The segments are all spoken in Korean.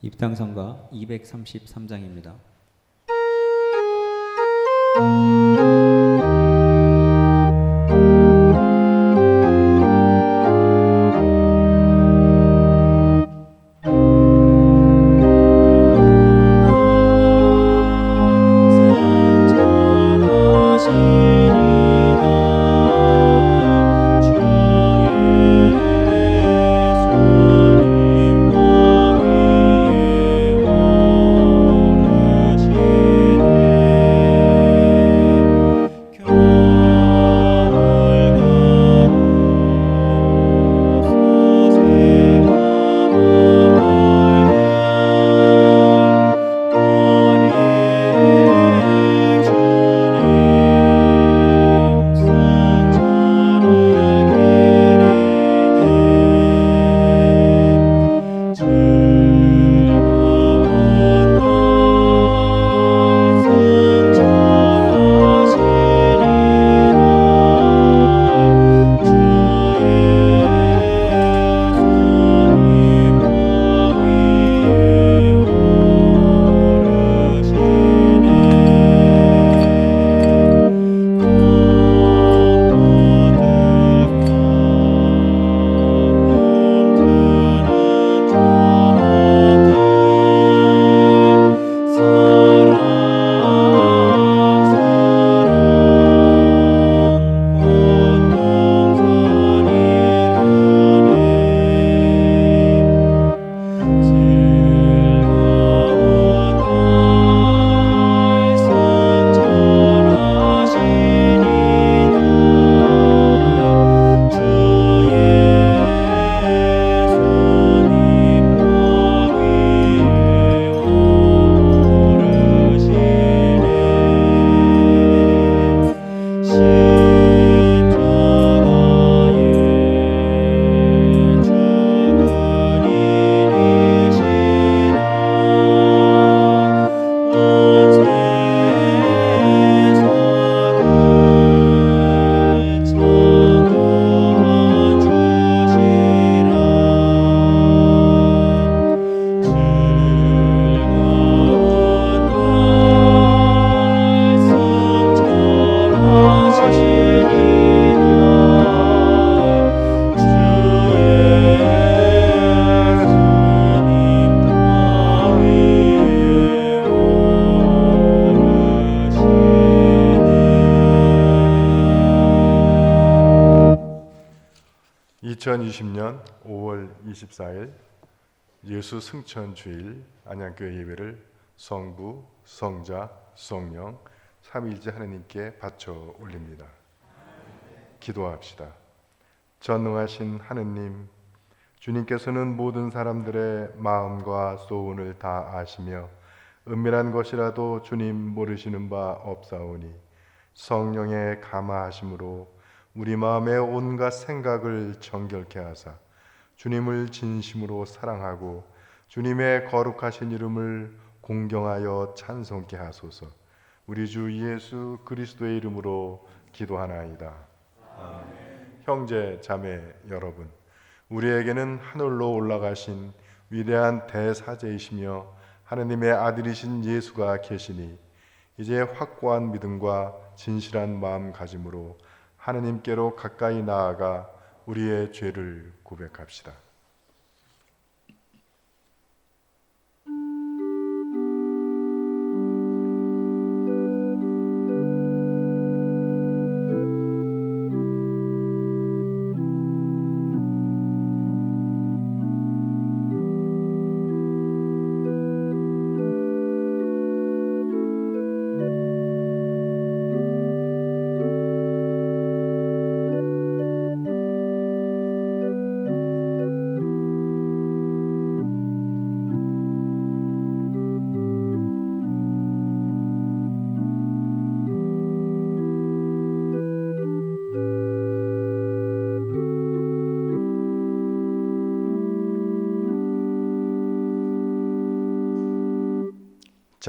입당선가 233장입니다. (2020년 5월 24일) 예수 승천 주일 안양교회 예배를 성부, 성자, 성령 삼위일체 하느님께 바쳐 올립니다. 기도합시다. 전능하신 하느님, 주님께서는 모든 사람들의 마음과 소원을 다 아시며 은밀한 것이라도 주님 모르시는 바 없사오니 성령의 감화하심으로 우리 마음의 온갖 생각을 정결케 하사 주님을 진심으로 사랑하고 주님의 거룩하신 이름을 공경하여 찬송케 하소서. 우리 주 예수 그리스도의 이름으로 기도하나이다. 아멘. 형제 자매 여러분, 우리에게는 하늘로 올라가신 위대한 대사제이시며 하느님의 아들이신 예수가 계시니 이제 확고한 믿음과 진실한 마음가짐으로 하느님께로 가까이 나아가 우리의 죄를 고백합시다.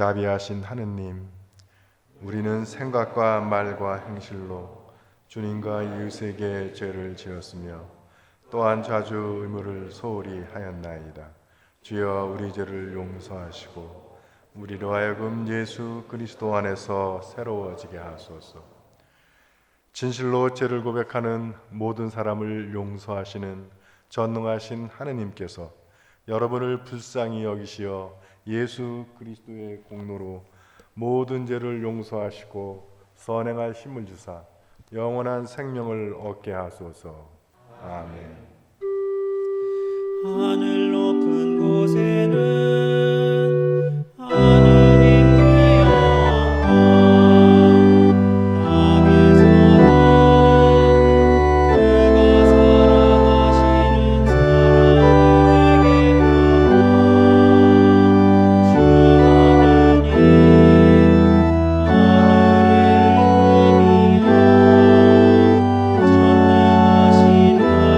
자비하신 하느님, 우리는 생각과 말과 행실로 주님과 이웃에게 죄를 지었으며 또한 자주 의무를 소홀히 하였나이다. 주여 우리 죄를 용서하시고 우리로 하여금 예수 그리스도 안에서 새로워지게 하소서. 진실로 죄를 고백하는 모든 사람을 용서하시는 전능하신 하느님께서 여러분을 불쌍히 여기시어 예수 그리스도의 공로로 모든 죄를 용서하시고 선행할 힘을 주사 영원한 생명을 얻게 하소서. 아멘. 하늘 높은 곳에는 하느님께 영광, 땅에서는 그가 사랑하시는 사람들에게 평안. 주 하느님 하늘의 힘이여 전능하신 하느님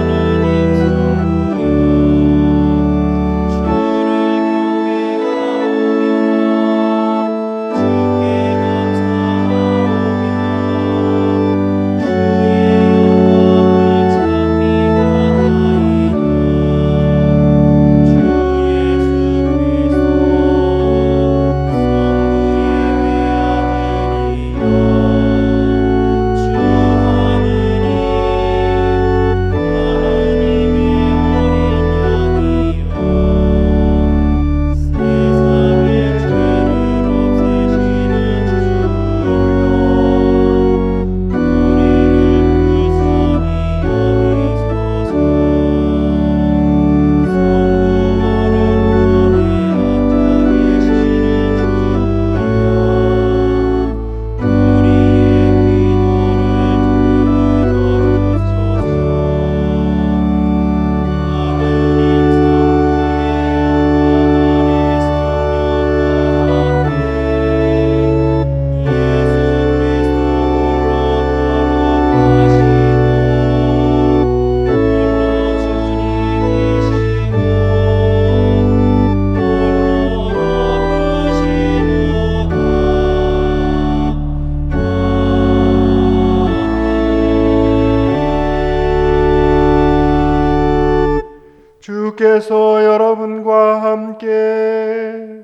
주께서 여러분과 함께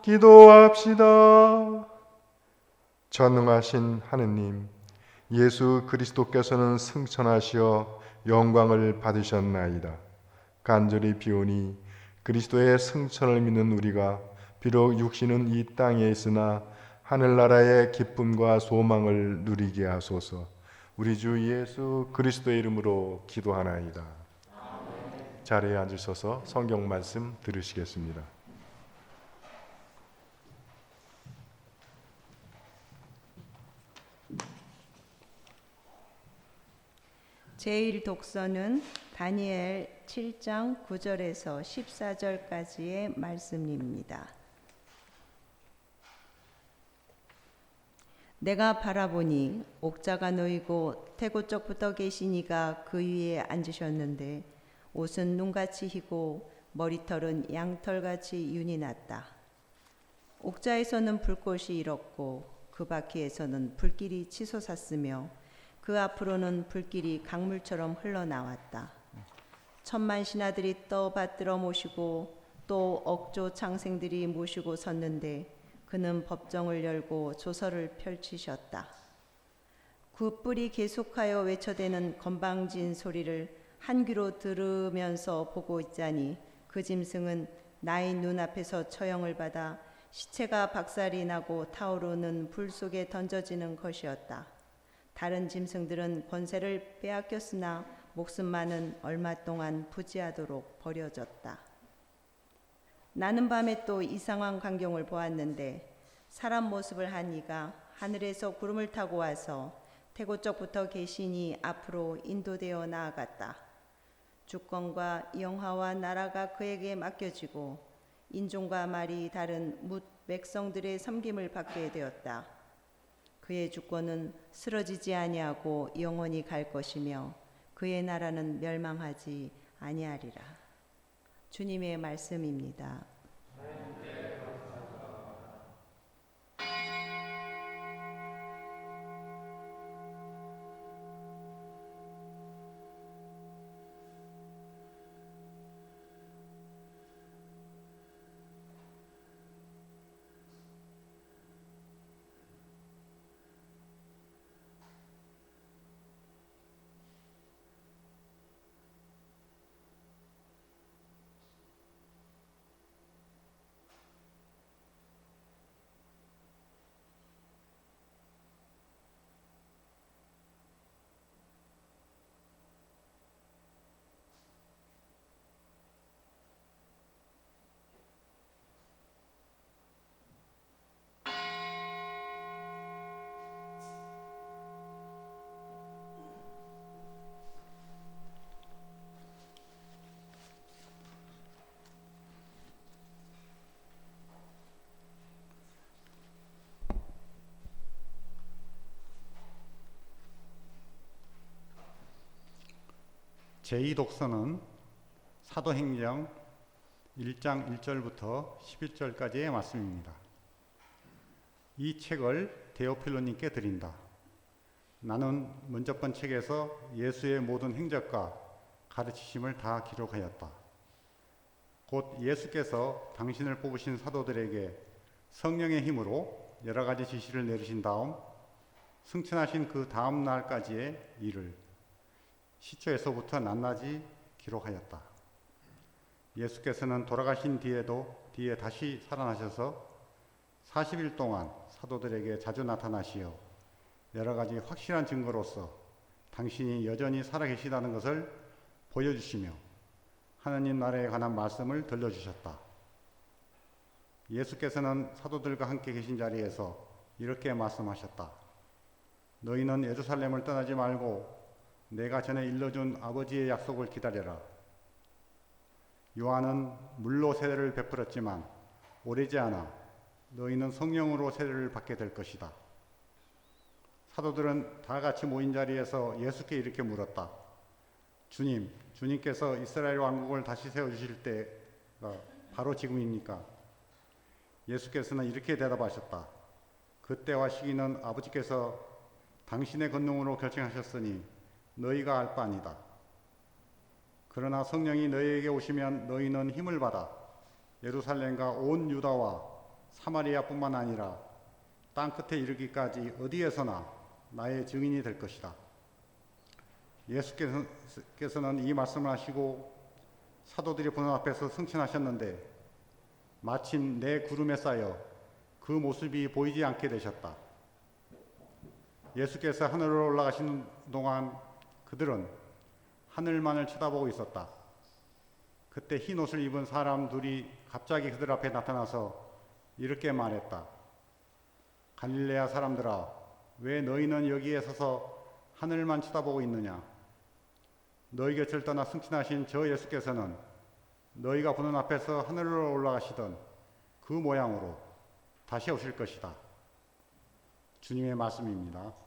기도합시다. 전능하신 하느님, 예수 그리스도께서는 승천하시어 영광을 받으셨나이다. 간절히 비오니 그리스도의 승천을 믿는 우리가 비록 육신은 이 땅에 있으나 하늘나라의 기쁨과 소망을 누리게 하소서. 우리 주 예수 그리스도의 이름으로 기도하나이다. 아멘. 자리에 앉으셔서 성경 말씀 들으시겠습니다. 제1독서는 다니엘 7장 9절에서 14절까지의 말씀입니다. 내가 바라보니 옥자가 놓이고 태고 쪽부터 계신 이가 그 위에 앉으셨는데 옷은 눈같이 희고 머리털은 양털같이 윤이 났다. 옥자에서는 불꽃이 일었고 그 바퀴에서는 불길이 치솟았으며 그 앞으로는 불길이 강물처럼 흘러나왔다. 천만 신하들이 떠받들어 모시고 또 억조 창생들이 모시고 섰는데 그는 법정을 열고 조서를 펼치셨다. 그 뿔이 계속하여 외쳐대는 건방진 소리를 한 귀로 들으면서 보고 있자니 그 짐승은 나의 눈앞에서 처형을 받아 시체가 박살이 나고 타오르는 불 속에 던져지는 것이었다. 다른 짐승들은 권세를 빼앗겼으나 목숨만은 얼마 동안 부지하도록 버려졌다. 나는 밤에 또 이상한 광경을 보았는데 사람 모습을 한 이가 하늘에서 구름을 타고 와서 태고 쪽부터 계시니 앞으로 인도되어 나아갔다. 주권과 영화와 나라가 그에게 맡겨지고 인종과 말이 다른 뭇 백성들의 섬김을 받게 되었다. 그의 주권은 쓰러지지 아니하고 영원히 갈 것이며 그의 나라는 멸망하지 아니하리라. 주님의 말씀입니다. 제2독서는 사도행정 1장 1절부터 11절까지의 말씀입니다. 이 책을 데오필로님께 드린다. 나는 먼저 번 책에서 예수의 모든 행적과 가르치심을 다 기록하였다. 곧 예수께서 당신을 뽑으신 사도들에게 성령의 힘으로 여러 가지 지시를 내리신 다음 승천하신 그 다음 날까지의 일을 시초에서부터 낱낱이 기록하였다. 예수께서는 돌아가신 뒤에 다시 살아나셔서 40일 동안 사도들에게 자주 나타나시어 여러 가지 확실한 증거로서 당신이 여전히 살아계시다는 것을 보여주시며 하나님 나라에 관한 말씀을 들려주셨다. 예수께서는 사도들과 함께 계신 자리에서 이렇게 말씀하셨다. 너희는 예루살렘을 떠나지 말고 내가 전에 일러준 아버지의 약속을 기다려라. 요한은 물로 세례를 베풀었지만 오래지 않아 너희는 성령으로 세례를 받게 될 것이다. 사도들은 다 같이 모인 자리에서 예수께 이렇게 물었다. 주님께서 이스라엘 왕국을 다시 세워주실 때가 바로 지금입니까? 예수께서는 이렇게 대답하셨다. 그때와 시기는 아버지께서 당신의 권능으로 결정하셨으니 너희가 알 바 아니다. 그러나 성령이 너희에게 오시면 너희는 힘을 받아 예루살렘과 온 유다와 사마리아뿐만 아니라 땅 끝에 이르기까지 어디에서나 나의 증인이 될 것이다. 예수께서는 이 말씀을 하시고 사도들이 보는 앞에서 승천하셨는데 마침 내 구름에 쌓여 그 모습이 보이지 않게 되셨다. 예수께서 하늘로 올라가시는 동안 그들은 하늘만을 쳐다보고 있었다. 그때 흰 옷을 입은 사람 둘이 갑자기 그들 앞에 나타나서 이렇게 말했다. 갈릴레아 사람들아, 왜 너희는 여기에 서서 하늘만 쳐다보고 있느냐? 너희 곁을 떠나 승천하신 저 예수께서는 너희가 보는 앞에서 하늘로 올라가시던 그 모양으로 다시 오실 것이다. 주님의 말씀입니다.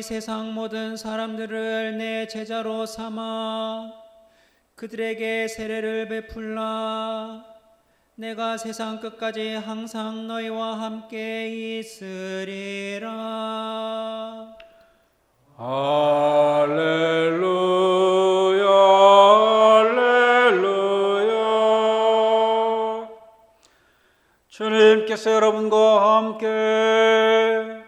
이 세상 모든 사람들을 내 제자로 삼아 그들에게 세례를 베풀라. 내가 세상 끝까지 항상 너희와 함께 있으리라. 할렐루야 할렐루야. 주님께서 여러분과 함께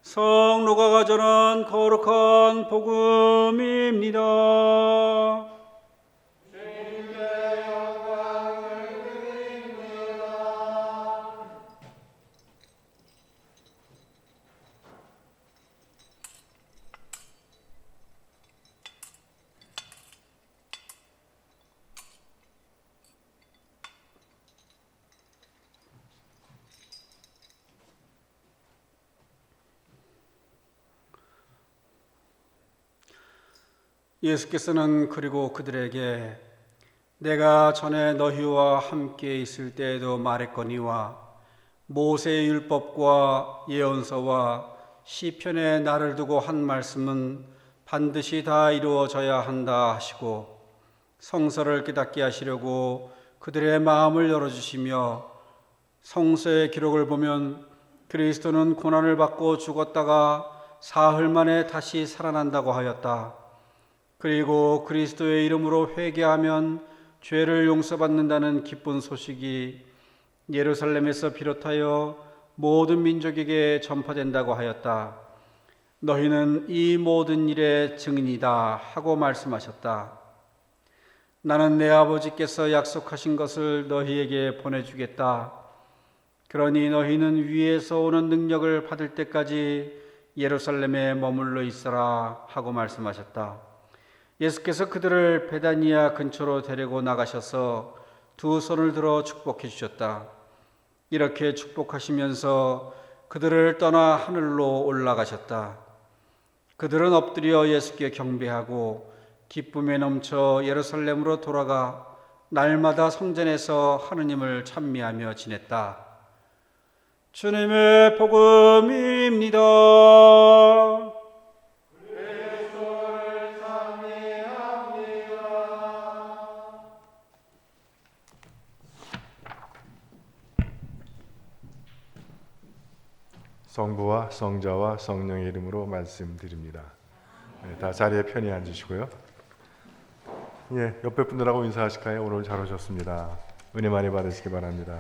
성루가가 전한 거룩한 복음입니다. 예수께서는 그리고 그들에게 내가 전에 너희와 함께 있을 때에도 말했거니와 모세의 율법과 예언서와 시편에 나를 두고 한 말씀은 반드시 다 이루어져야 한다 하시고 성서를 깨닫게 하시려고 그들의 마음을 열어주시며 성서의 기록을 보면 그리스도는 고난을 받고 죽었다가 사흘 만에 다시 살아난다고 하였다. 그리고 그리스도의 이름으로 회개하면 죄를 용서받는다는 기쁜 소식이 예루살렘에서 비롯하여 모든 민족에게 전파된다고 하였다. 너희는 이 모든 일의 증인이다 하고 말씀하셨다. 나는 내 아버지께서 약속하신 것을 너희에게 보내주겠다. 그러니 너희는 위에서 오는 능력을 받을 때까지 예루살렘에 머물러 있어라 하고 말씀하셨다. 예수께서 그들을 베다니아 근처로 데리고 나가셔서 두 손을 들어 축복해 주셨다. 이렇게 축복하시면서 그들을 떠나 하늘로 올라가셨다. 그들은 엎드려 예수께 경배하고 기쁨에 넘쳐 예루살렘으로 돌아가 날마다 성전에서 하느님을 찬미하며 지냈다. 주님의 복음입니다. 성부와 성자와 성령의 이름으로 말씀드립니다. 네, 다 자리에 편히 앉으시고요. 예, 옆에 분들하고 인사하실까요? 오늘 잘 오셨습니다. 은혜 많이 받으시기 바랍니다.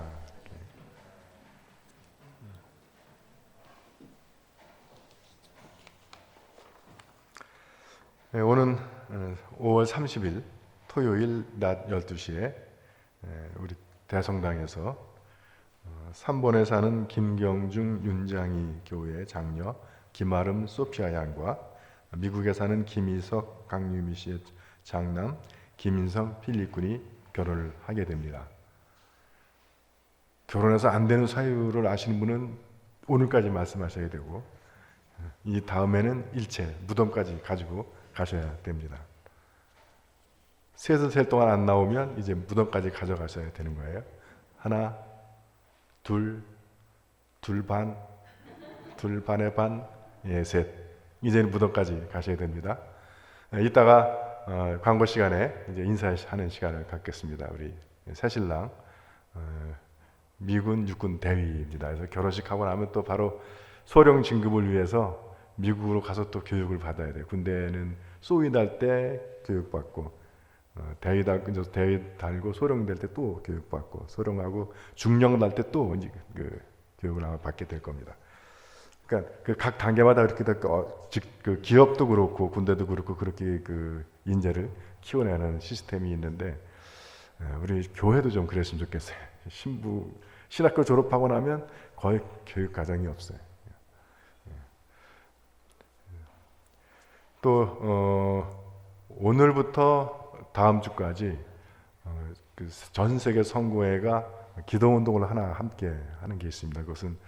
네, 오는 5월 30일 토요일 낮 12시에 우리 대성당에서 3번에 사는 김경중 윤장희 교회 장녀 김아름 소피아 양과 미국에 사는 김희석 강유미 씨의 장남 김인성 필립 군이 결혼을 하게 됩니다. 결혼해서 안 되는 사유를 아시는 분은 오늘까지 말씀하셔야 되고 이 다음에는 일체 무덤까지 가지고 가셔야 됩니다. 셋은 셀 동안 안 나오면 이제 무덤까지 가져가셔야 되는 거예요. 하나, 둘 반, 둘 반의 반, 셋. 이제는 무덤까지 가셔야 됩니다. 이따가 광고 시간에 이제 인사하는 시간을 갖겠습니다. 우리 새신랑 미군 육군 대위입니다. 그래서 결혼식하고 나면 또 바로 소령 진급을 위해서 미국으로 가서 또 교육을 받아야 돼요. 군대는 소위 달 때 교육받고 대위 달고 소령 될 때 또 교육받고 소령하고 중령 달 때 또 이제 그 교육을 아마 받게 될 겁니다. 그러니까 그 각 단계마다 이렇게 그 기업도 그렇고 군대도 그렇고 그렇게 그 인재를 키워내는 시스템이 있는데 우리 교회도 좀 그랬으면 좋겠어요. 신학교 졸업하고 나면 거의 교육 과정이 없어요. 또 오늘부터 다음 주까지 전 세계 선교회가 기도 운동을 하나 함께 하는 게 있습니다. 그것은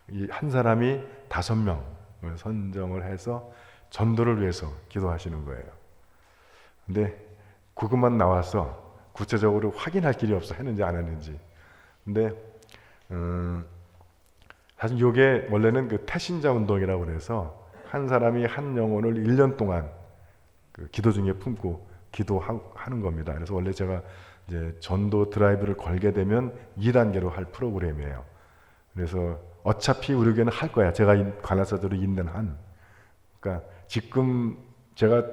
이 한 사람이 5명을 선정을 해서 전도를 위해서 기도하시는 거예요. 근데 그것만 나와서 구체적으로 확인할 길이 없어. 했는지 안 했는지. 근데 사실 이게 원래는 그 태신자 운동이라고 그래서 한 사람이 한 영혼을 1년 동안 그 기도 중에 품고 기도하는 겁니다. 그래서 원래 제가 이제 전도 드라이브를 걸게 되면 2단계로 할 프로그램이에요. 그래서 어차피 우리 교회는 할 거야. 제가 관할사도로 있는 한. 그러니까 지금 제가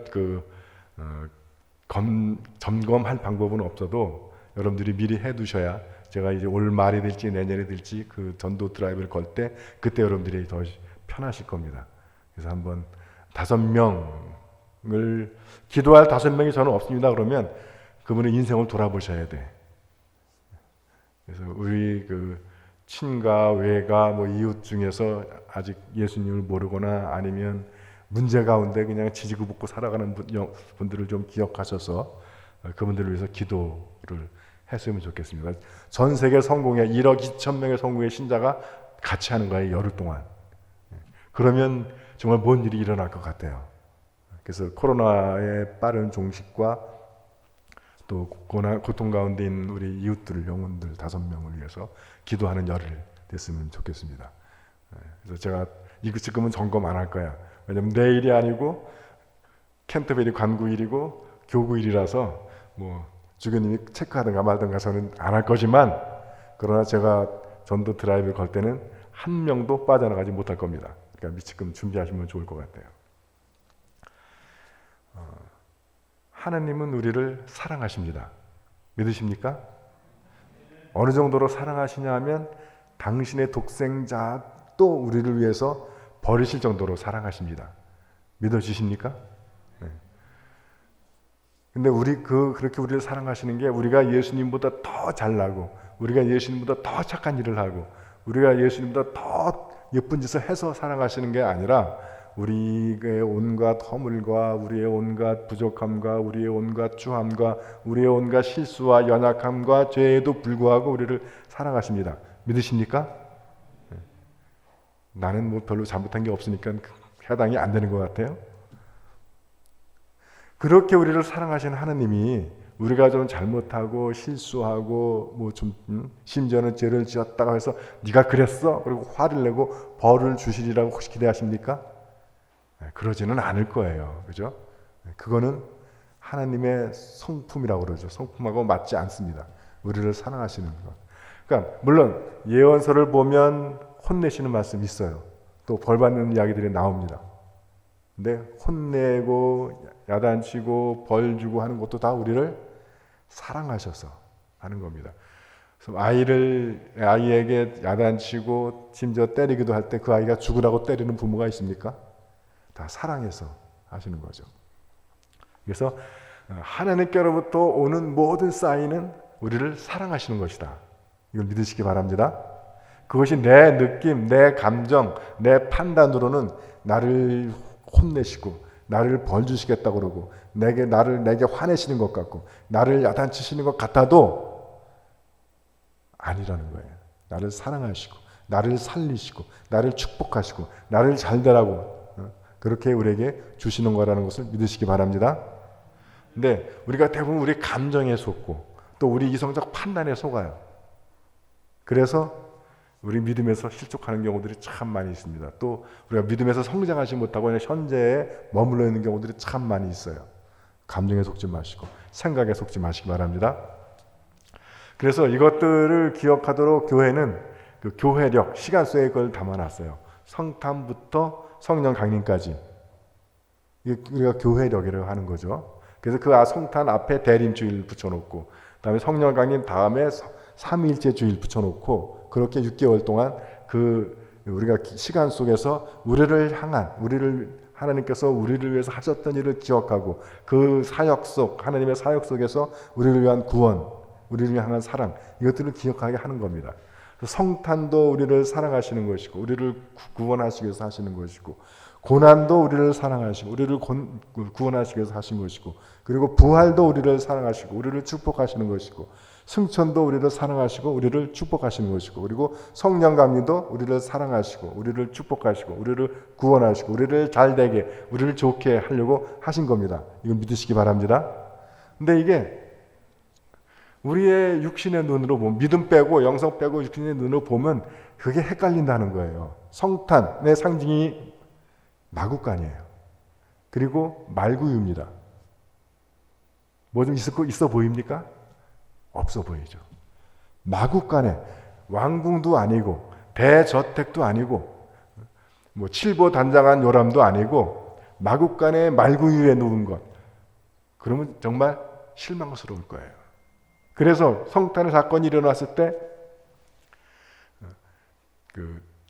점검할 방법은 없어도 여러분들이 미리 해두셔야 제가 이제 올 말이 될지 내년이 될지 그 전도 드라이브를 걸 때 그때 여러분들이 더 편하실 겁니다. 그래서 한번 5명을 기도할 5명이 저는 없습니다. 그러면 그분의 인생을 돌아보셔야 돼. 그래서 우리 그 친가, 외가, 뭐 이웃 중에서 아직 예수님을 모르거나 아니면 문제 가운데 그냥 지지고 볶고 살아가는 분들을 좀 기억하셔서 그분들을 위해서 기도를 했으면 좋겠습니다. 전 세계 성공에 1억 2천 명의 성공의 신자가 같이 하는 거예요. 열흘 동안. 그러면 정말 뭔 일이 일어날 것 같아요. 그래서 코로나의 빠른 종식과 또 고통 가운데 있는 우리 이웃들, 영혼들 5명을 위해서 기도하는 열흘 됐으면 좋겠습니다. 그래서 제가 이거 지금은 점검 안 할 거야. 왜냐면 내일이 아니고 캔터베리 관구일이고 교구일이라서 뭐 주교님이 체크하든가 말든가 저는 안 할 거지만 그러나 제가 전도 드라이브를 걸 때는 한 명도 빠져나가지 못할 겁니다. 그러니까 지금 준비하시면 좋을 것 같아요. 하나님은 우리를 사랑하십니다. 믿으십니까? 어느 정도로 사랑하시냐 하면 당신의 독생자 또 우리를 위해서 버리실 정도로 사랑하십니다. 믿어지십니까? 네. 근데 그렇게 우리를 사랑하시는 게 우리가 예수님보다 더 잘나고 우리가 예수님보다 더 착한 일을 하고 우리가 예수님보다 더 예쁜 짓을 해서 사랑하시는 게 아니라 우리의 온갖 허물과 우리의 온갖 부족함과 우리의 온갖 추함과 우리의 온갖 실수와 연약함과 죄에도 불구하고 우리를 사랑하십니다. 믿으십니까? 나는 뭐 별로 잘못한 게 없으니까 해당이 안 되는 것 같아요. 그렇게 우리를 사랑하시는 하나님이 우리가 좀 잘못하고 실수하고 뭐 좀 심지어는 죄를 지었다고 해서 네가 그랬어? 그리고 화를 내고 벌을 주시리라고 혹시 기대하십니까? 그러지는 않을 거예요. 그죠? 그거는 하나님의 성품이라고 그러죠. 성품하고 맞지 않습니다. 우리를 사랑하시는 것. 그러니까 물론 예언서를 보면 혼내시는 말씀이 있어요. 또 벌받는 이야기들이 나옵니다. 근데 혼내고 야단치고 벌 주고 하는 것도 다 우리를 사랑하셔서 하는 겁니다. 그래서 아이에게 야단치고 심지어 때리기도 할 때 그 아이가 죽으라고 때리는 부모가 있습니까? 다 사랑해서 하시는 거죠. 그래서 하나님께로부터 오는 모든 사인은 우리를 사랑하시는 것이다. 이걸 믿으시기 바랍니다. 그것이 내 느낌, 내 감정, 내 판단으로는 나를 혼내시고 나를 벌 주시겠다고 그러고 내게 화내시는 것 같고 나를 야단치시는 것 같아도 아니라는 거예요. 나를 사랑하시고 나를 살리시고 나를 축복하시고 나를 잘되라고 그렇게 우리에게 주시는 거라는 것을 믿으시기 바랍니다. 근데 우리가 대부분 우리 감정에 속고 또 우리 이성적 판단에 속아요. 그래서 우리 믿음에서 실족하는 경우들이 참 많이 있습니다. 또 우리가 믿음에서 성장하지 못하고 그냥 현재에 머물러 있는 경우들이 참 많이 있어요. 감정에 속지 마시고 생각에 속지 마시기 바랍니다. 그래서 이것들을 기억하도록 교회는 그 교회력, 시간수에 그걸 담아놨어요. 성탄부터 성령 강림까지 우리가 교회력이라고 하는 거죠. 그래서 그 성탄 앞에 대림주일 붙여놓고 그다음에 성령 강림 다음에 삼위일체 주일 붙여놓고 그렇게 6개월 동안 우리가 시간 속에서 하나님께서 우리를 위해서 하셨던 일을 기억하고 그 사역 속 하나님의 사역 속에서 우리를 위한 구원, 우리를 향한 사랑 이것들을 기억하게 하는 겁니다. 성탄도 우리를 사랑하시는 것이고 우리를 구원하시기 위해서 하시는 것이고 고난도 우리를 사랑하시고 우리를 구원하시기 위해서 하신 것이고 그리고 부활도 우리를 사랑하시고 우리를 축복하시는 것이고 승천도 우리를 사랑하시고 우리를 축복하시는 것이고 그리고 성령 감리도 우리를 사랑하시고 우리를 축복하시고 우리를 구원하시고 우리를 잘되게 우리를 좋게 하려고 하신 겁니다. 이건 믿으시기 바랍니다. 근데 이게 우리의 육신의 눈으로 보면 믿음 빼고 영성 빼고 육신의 눈으로 보면 그게 헷갈린다는 거예요. 성탄의 상징이 마구간이에요. 그리고 말구유입니다. 뭐 좀 있어 보입니까? 없어 보이죠. 마구간에 왕궁도 아니고 대저택도 아니고 뭐 칠보단장한 요람도 아니고 마구간에 말구유에 누운 것. 그러면 정말 실망스러울 거예요. 그래서 성탄의 사건이 일어났을 때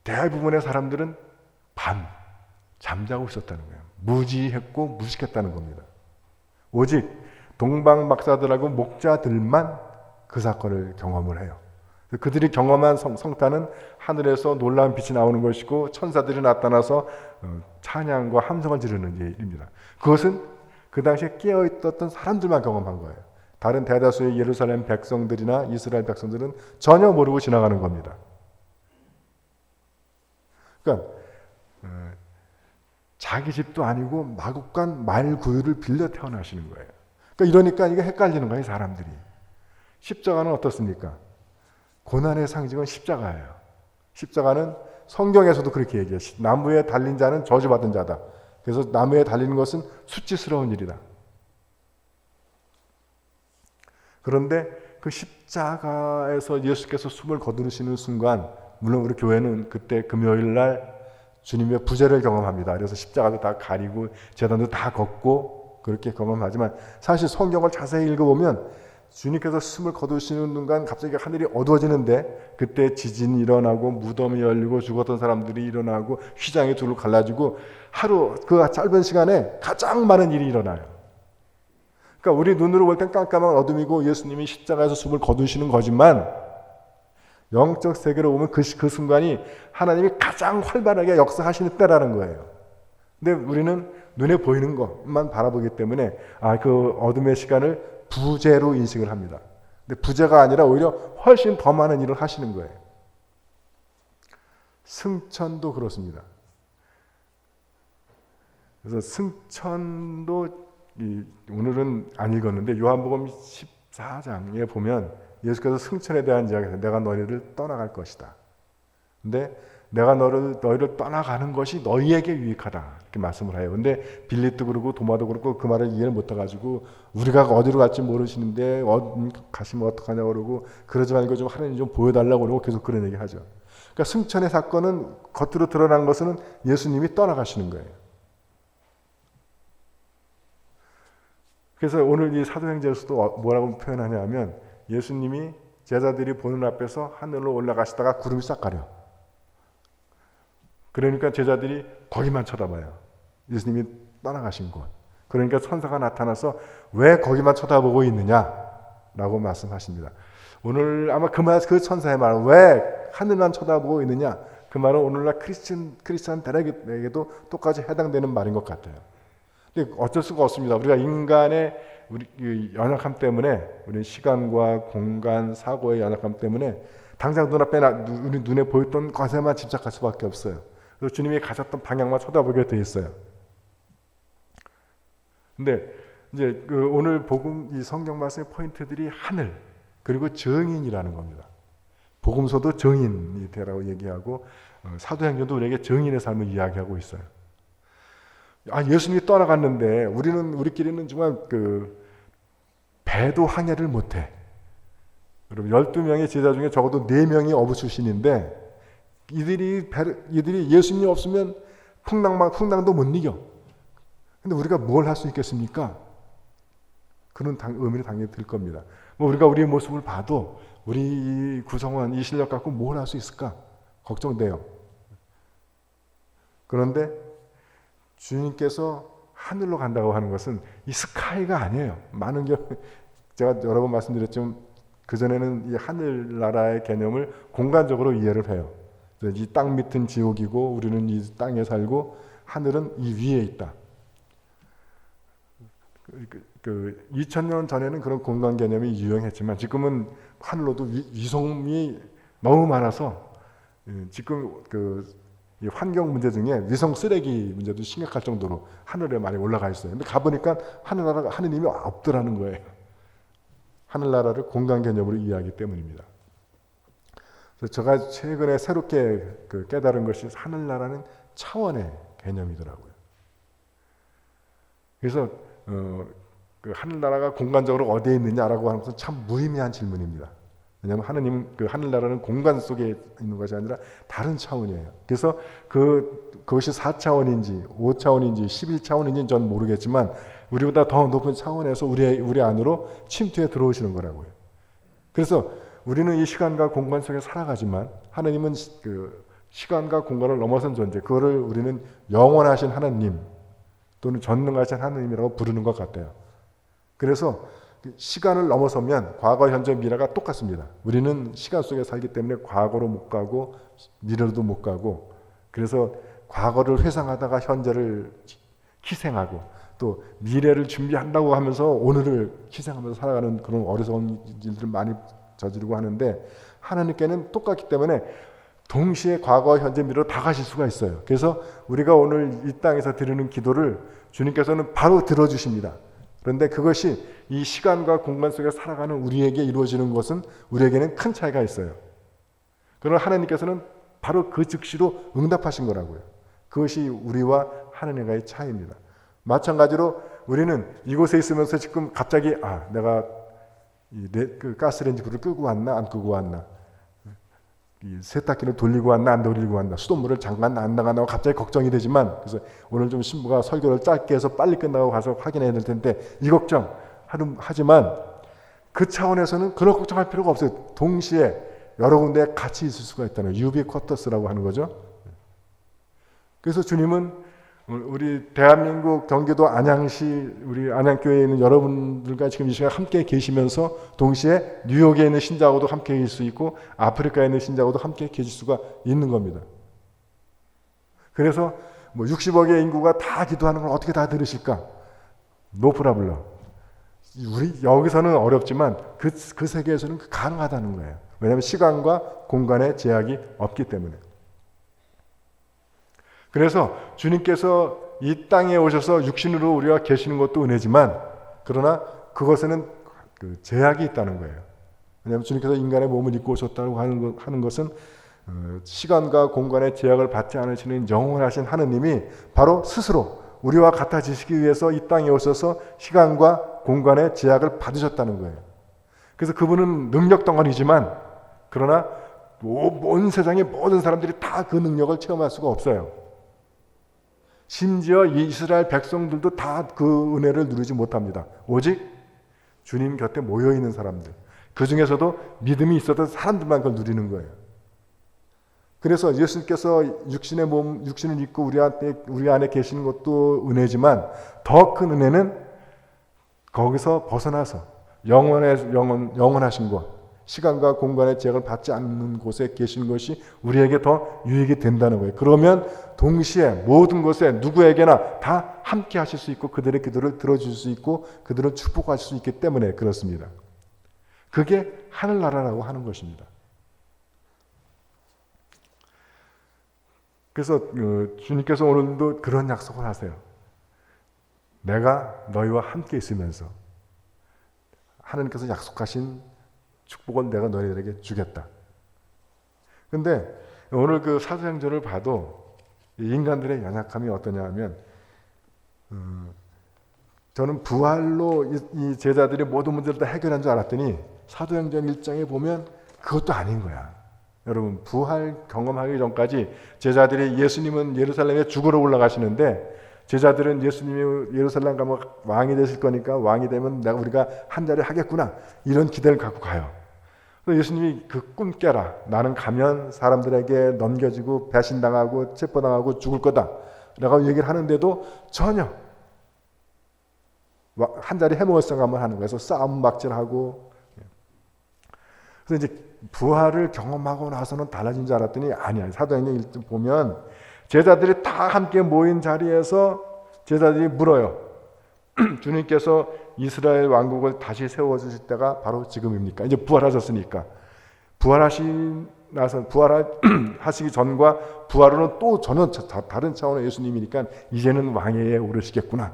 대부분의 사람들은 밤 잠자고 있었다는 거예요. 무지했고 무식했다는 겁니다. 오직 동방 박사들하고 목자들만 그 사건을 경험을 해요. 그들이 경험한 성탄은 하늘에서 놀라운 빛이 나오는 것이고 천사들이 나타나서 찬양과 함성을 지르는 일입니다. 그것은 그 당시에 깨어있었던 사람들만 경험한 거예요. 다른 대다수의 예루살렘 백성들이나 이스라엘 백성들은 전혀 모르고 지나가는 겁니다. 그러니까 자기 집도 아니고 마구간 말구유를 빌려 태어나시는 거예요. 그러니까 이러니까 이게 헷갈리는 거예요, 사람들이. 십자가는 어떻습니까? 고난의 상징은 십자가예요. 십자가는 성경에서도 그렇게 얘기해요. 나무에 달린 자는 저주받은 자다. 그래서 나무에 달리는 것은 수치스러운 일이다. 그런데 그 십자가에서 예수께서 숨을 거두시는 순간, 물론 우리 교회는 그때 금요일 날 주님의 부재를 경험합니다. 그래서 십자가도 다 가리고 제단도 다 걷고 그렇게 경험하지만 사실 성경을 자세히 읽어보면 주님께서 숨을 거두시는 순간 갑자기 하늘이 어두워지는데 그때 지진이 일어나고 무덤이 열리고 죽었던 사람들이 일어나고 휘장이 둘로 갈라지고 하루 그 짧은 시간에 가장 많은 일이 일어나요. 그러니까 우리 눈으로 볼 땐 깜깜한 어둠이고 예수님이 십자가에서 숨을 거두시는 거지만 영적 세계로 보면 그 순간이 하나님이 가장 활발하게 역사하시는 때라는 거예요. 근데 우리는 눈에 보이는 것만 바라보기 때문에 그 어둠의 시간을 부재로 인식을 합니다. 근데 부재가 아니라 오히려 훨씬 더 많은 일을 하시는 거예요. 승천도 그렇습니다. 그래서 승천도 오늘은 안 읽었는데 요한복음 14장에 보면 예수께서 승천에 대한 이야기에서 내가 너희를 떠나갈 것이다. 근데 내가 너희를 떠나가는 것이 너희에게 유익하다 이렇게 말씀을 해요. 근데 빌립도 그러고 도마도 그렇고 그 말을 이해를 못해가지고 우리가 어디로 갈지 모르시는데 가시면 어떡하냐고 그러고 그러지 말고 좀 하나님 좀 보여달라고 그러고 계속 그런 얘기 하죠. 그러니까 승천의 사건은 겉으로 드러난 것은 예수님이 떠나가시는 거예요. 그래서 오늘 이 사도행전에서도 뭐라고 표현하냐면 예수님이 제자들이 보는 앞에서 하늘로 올라가시다가 구름이 싹 가려. 그러니까 제자들이 거기만 쳐다봐요. 예수님이 떠나가신 곳. 그러니까 천사가 나타나서 왜 거기만 쳐다보고 있느냐라고 말씀하십니다. 오늘 아마 그 천사의 말은 왜 하늘만 쳐다보고 있느냐 그 말은 오늘날 크리스찬들에게도 똑같이 해당되는 말인 것 같아요. 근데 어쩔 수가 없습니다. 우리가 인간의 우리 연약함 때문에 우리 시간과 공간, 사고의 연약함 때문에 당장 눈앞에 우리 눈에 보였던 것에만 집착할 수밖에 없어요. 그래서 주님이 가셨던 방향만 쳐다보게 돼 있어요. 근데 이제 오늘 복음 이 성경 말씀의 포인트들이 하늘 그리고 정인이라는 겁니다. 복음서도 정인이 되라고 얘기하고 사도행전도 우리에게 정인의 삶을 이야기하고 있어요. 예수님이 떠나갔는데 우리끼리는 정말 배도 항해를 못해. 여러분 12명의 제자 중에 적어도 4명이 어부 출신인데 이들이 예수님이 없으면 풍랑도 못 이겨. 근데 우리가 뭘 할 수 있겠습니까? 그런 의미를 당연히 들 겁니다. 우리가 우리의 모습을 봐도 우리 구성원 이 실력 갖고 뭘 할 수 있을까? 걱정돼요. 그런데 주님께서 하늘로 간다고 하는 것은 이 스카이가 아니에요. 많은 제가 여러 번 말씀드렸지만 그전에는 이 하늘나라의 개념을 공간적으로 이해를 해요. 이 땅 밑은 지옥이고 우리는 이 땅에 살고 하늘은 이 위에 있다. 2000년 전에는 그런 공간 개념이 유행했지만 지금은 하늘로도 위성이 너무 많아서 지금 이 환경 문제 중에 위성 쓰레기 문제도 심각할 정도로 하늘에 많이 올라가 있어요. 근데 가보니까 하느님이 없더라는 거예요. 하늘나라를 공간 개념으로 이해하기 때문입니다. 그래서 제가 최근에 새롭게 깨달은 것이 하늘나라는 차원의 개념이더라고요. 그래서 그 하늘나라가 공간적으로 어디에 있느냐라고 하는 것은 참 무의미한 질문입니다. 왜냐하면 하느님 그 하늘나라는 공간 속에 있는 것이 아니라 다른 차원이에요. 그래서 그것이 4차원인지 5차원인지 11차원인지는 전 모르겠지만 우리보다 더 높은 차원에서 우리 안으로 침투해 들어오시는 거라고요. 그래서 우리는 이 시간과 공간 속에 살아가지만 하느님은 그 시간과 공간을 넘어선 존재, 그거를 우리는 영원하신 하나님 또는 전능하신 하느님이라고 부르는 것 같아요. 그래서 시간을 넘어서면 과거, 현재, 미래가 똑같습니다. 우리는 시간 속에 살기 때문에 과거로 못 가고 미래로도 못 가고, 그래서 과거를 회상하다가 현재를 희생하고 또 미래를 준비한다고 하면서 오늘을 희생하면서 살아가는 그런 어리석은 일들을 많이 저지르고 하는데, 하나님께는 똑같기 때문에 동시에 과거, 현재, 미래로 다 가실 수가 있어요. 그래서 우리가 오늘 이 땅에서 드리는 기도를 주님께서는 바로 들어주십니다. 그런데 그것이 이 시간과 공간 속에 살아가는 우리에게 이루어지는 것은 우리에게는 큰 차이가 있어요. 그러나 하나님께서는 바로 그 즉시로 응답하신 거라고요. 그것이 우리와 하나님과의 차이입니다. 마찬가지로 우리는 이곳에 있으면서 지금 갑자기 내가 그 가스레인지 불을 끄고 왔나 안 끄고 왔나, 이 세탁기를 돌리고 왔나 안 돌리고 왔나, 수돗물을 잠깐 안 나가나 갑자기 걱정이 되지만, 그래서 오늘 좀 신부가 설교를 짧게 해서 빨리 끝나고 가서 확인해야 될 텐데 이 걱정 하지만 그 차원에서는 그런 걱정할 필요가 없어요. 동시에 여러 군데에 같이 있을 수가 있다는 유비쿼터스라고 하는 거죠. 그래서 주님은 우리 대한민국 경기도 안양시 우리 안양교회에 있는 여러분들과 지금 이 시간 함께 계시면서 동시에 뉴욕에 있는 신자하고도 함께 계실 수 있고 아프리카에 있는 신자하고도 함께 계실 수가 있는 겁니다. 그래서 60억의 인구가 다 기도하는 걸 어떻게 다 들으실까? No problem. 우리 여기서는 어렵지만 그 세계에서는 가능하다는 거예요. 왜냐하면 시간과 공간의 제약이 없기 때문에. 그래서 주님께서 이 땅에 오셔서 육신으로 우리가 계시는 것도 은혜지만, 그러나 그것에는 그 제약이 있다는 거예요. 왜냐하면 주님께서 인간의 몸을 입고 오셨다고 하는 것은 시간과 공간의 제약을 받지 않으시는 영원하신 하느님이 바로 스스로 우리와 같아지시기 위해서 이 땅에 오셔서 시간과 공간의 제약을 받으셨다는 거예요. 그래서 그분은 능력 덩어리지만, 그러나 온 세상의 모든 사람들이 다 그 능력을 체험할 수가 없어요. 심지어 이스라엘 백성들도 다 그 은혜를 누리지 못합니다. 오직 주님 곁에 모여있는 사람들, 그 중에서도 믿음이 있었던 사람들만 그걸 누리는 거예요. 그래서 예수님께서 육신을 입고 우리 안에 계시는 것도 은혜지만 더 큰 은혜는 거기서 벗어나서 영원하신 것, 시간과 공간의 제약을 받지 않는 곳에 계시는 것이 우리에게 더 유익이 된다는 거예요. 그러면 동시에 모든 것에 누구에게나 다 함께 하실 수 있고 그들의 기도를 들어줄 수 있고 그들을 축복하실 수 있기 때문에 그렇습니다. 그게 하늘나라라고 하는 것입니다. 그래서 주님께서 오늘도 그런 약속을 하세요. 내가 너희와 함께 있으면서 하나님께서 약속하신 축복은 내가 너희들에게 주겠다. 근데 오늘 그 사도행전을 봐도 인간들의 연약함이 어떠냐 하면, 저는 부활로 이 제자들이 모든 문제를 다 해결한 줄 알았더니 사도행전 1장에 보면 그것도 아닌 거야. 여러분, 부활 경험하기 전까지 제자들이 예수님은 예루살렘에 죽으러 올라가시는데 제자들은 예수님이 예루살렘 가면 왕이 되실 거니까 왕이 되면 우리가 한 자리 하겠구나, 이런 기대를 갖고 가요. 그래서 예수님이 그 꿈 깨라, 나는 가면 사람들에게 넘겨지고 배신당하고 체포당하고 죽을 거다 라고 얘기를 하는데도 전혀 한 자리 해먹을 생각만 하는 거예요. 그래서 싸움 막질하고. 그래서 이제 부활을 경험하고 나서는 달라진 줄 알았더니 아니야. 사도행전 1장 보면 제자들이 다 함께 모인 자리에서 제자들이 물어요. 주님께서 이스라엘 왕국을 다시 세워주실 때가 바로 지금입니까? 이제 부활하셨으니까. 부활하시기 전과 부활은 또 전혀 다른 차원의 예수님이니까 이제는 왕위에 오르시겠구나.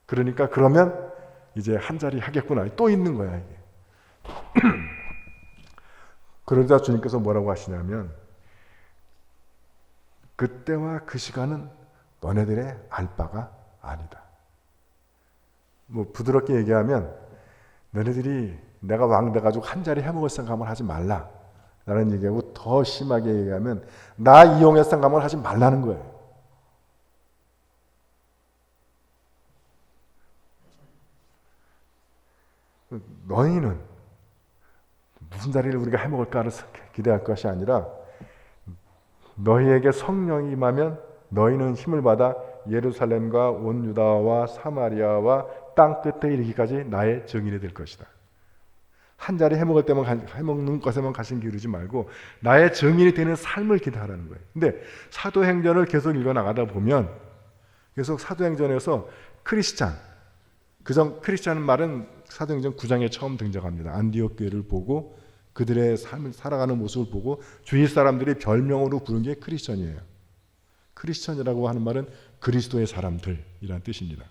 그러니까 그러면 이제 한 자리 하겠구나. 또 있는 거야, 이게. 그러자 주님께서 뭐라고 하시냐면 그때와 그 시간은 너네들의 알 바가 아니다. 뭐 부드럽게 얘기하면 너네들이 내가 왕 돼가지고 한 자리 해먹을 생각을 하지 말라 라는 얘기하고, 더 심하게 얘기하면 나 이용할 생각을 하지 말라는 거예요. 너희는 무슨 자리를 우리가 해먹을까를 기대할 것이 아니라 너희에게 성령이 임하면 너희는 힘을 받아 예루살렘과 온 유다와 사마리아와 땅 끝에 이르기까지 나의 증인이 될 것이다. 한 자리 해먹을 때만 해먹는 것에만 관심 기울이지 말고 나의 증인이 되는 삶을 기대하라는 거예요. 근데 사도행전을 계속 읽어나가다 보면 계속 사도행전에서 크리스찬, 크리스찬은 말은 사도행전 9장에 처음 등장합니다. 안디옥 교회를 보고 그들의 삶을 살아가는 모습을 보고 주위 사람들이 별명으로 부른 게 크리스천이에요. 크리스천이라고 하는 말은 그리스도의 사람들이란 뜻입니다.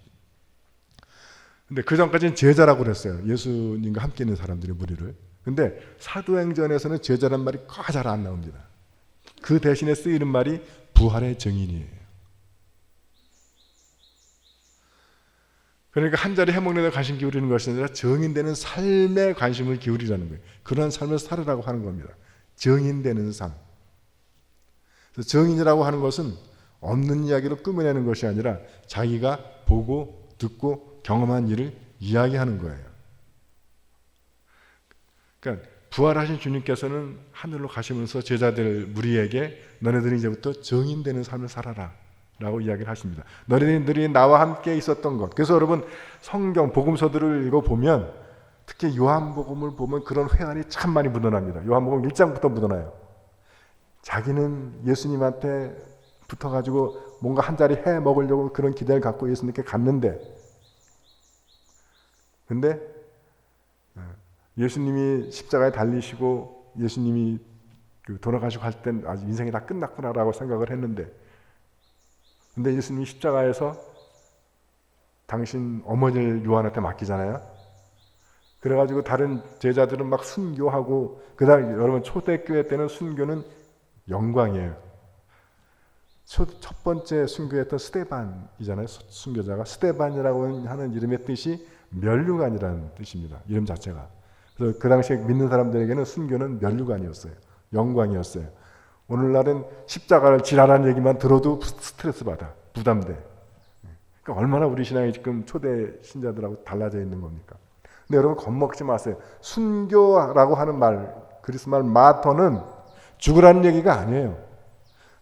근데 그 전까지는 제자라고 그랬어요. 예수님과 함께 있는 사람들의 무리를. 근데 사도행전에서는 제자란 말이 잘 안 나옵니다. 그 대신에 쓰이는 말이 부활의 증인이에요. 그러니까 한 자리 해먹는 데 관심 기울이는 것이 아니라 증인되는 삶에 관심을 기울이라는 거예요. 그러한 삶을 살으라고 하는 겁니다. 증인되는 삶. 그래서 증인이라고 하는 것은 없는 이야기로 꾸며내는 것이 아니라 자기가 보고 듣고 경험한 일을 이야기하는 거예요. 그러니까 부활하신 주님께서는 하늘로 가시면서 제자들 무리에게 너네들이 이제부터 증인되는 삶을 살아라 라고 이야기를 하십니다. 너희들이 나와 함께 있었던 것. 그래서 여러분 성경 복음서들을 읽어보면 특히 요한복음을 보면 그런 회한이 참 많이 묻어납니다. 요한복음 1장부터 묻어나요. 자기는 예수님한테 붙어가지고 뭔가 한 자리 해 먹으려고 그런 기대를 갖고 예수님께 갔는데, 근데 예수님이 십자가에 달리시고 예수님이 돌아가시고 할 땐 아주 인생이 다 끝났구나라고 생각을 했는데, 근데 예수님이 십자가에서 당신 어머니를 요한한테 맡기잖아요. 그래가지고 다른 제자들은 막 순교하고, 그다음 여러분 초대교회 때는 순교는 영광이에요. 첫 번째 순교했던 스데반이잖아요. 순교자가 스데반이라고 하는 이름의 뜻이 면류관이라는 뜻입니다. 이름 자체가. 그래서 그 당시에 믿는 사람들에게는 순교는 면류관이었어요. 영광이었어요. 오늘날은 십자가를 지랄하는 얘기만 들어도 스트레스 받아, 부담돼. 그러니까 얼마나 우리 신앙이 지금 초대 신자들하고 달라져 있는 겁니까? 근데 여러분 겁먹지 마세요. 순교라고 하는 말, 그리스 말 마터는 죽으라는 얘기가 아니에요.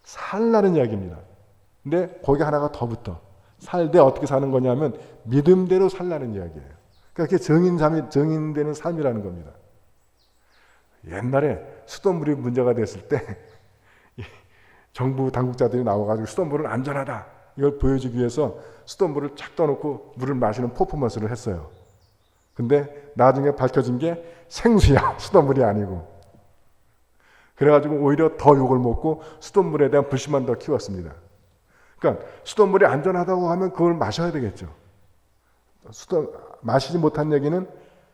살라는 이야기입니다. 근데 거기 하나가 더 붙어. 살되 어떻게 사는 거냐면 믿음대로 살라는 이야기예요. 그러니까 그게 증인되는 삶이라는 겁니다. 옛날에 수돗물이 문제가 됐을 때 정부 당국자들이 나와가지고 수돗물은 안전하다 이걸 보여주기 위해서 수돗물을 착 떠놓고 물을 마시는 퍼포먼스를 했어요. 근데 나중에 밝혀진 게 생수야, 수돗물이 아니고. 그래가지고 오히려 더 욕을 먹고 수돗물에 대한 불신만 더 키웠습니다. 그러니까 수돗물이 안전하다고 하면 그걸 마셔야 되겠죠. 마시지 못한 얘기는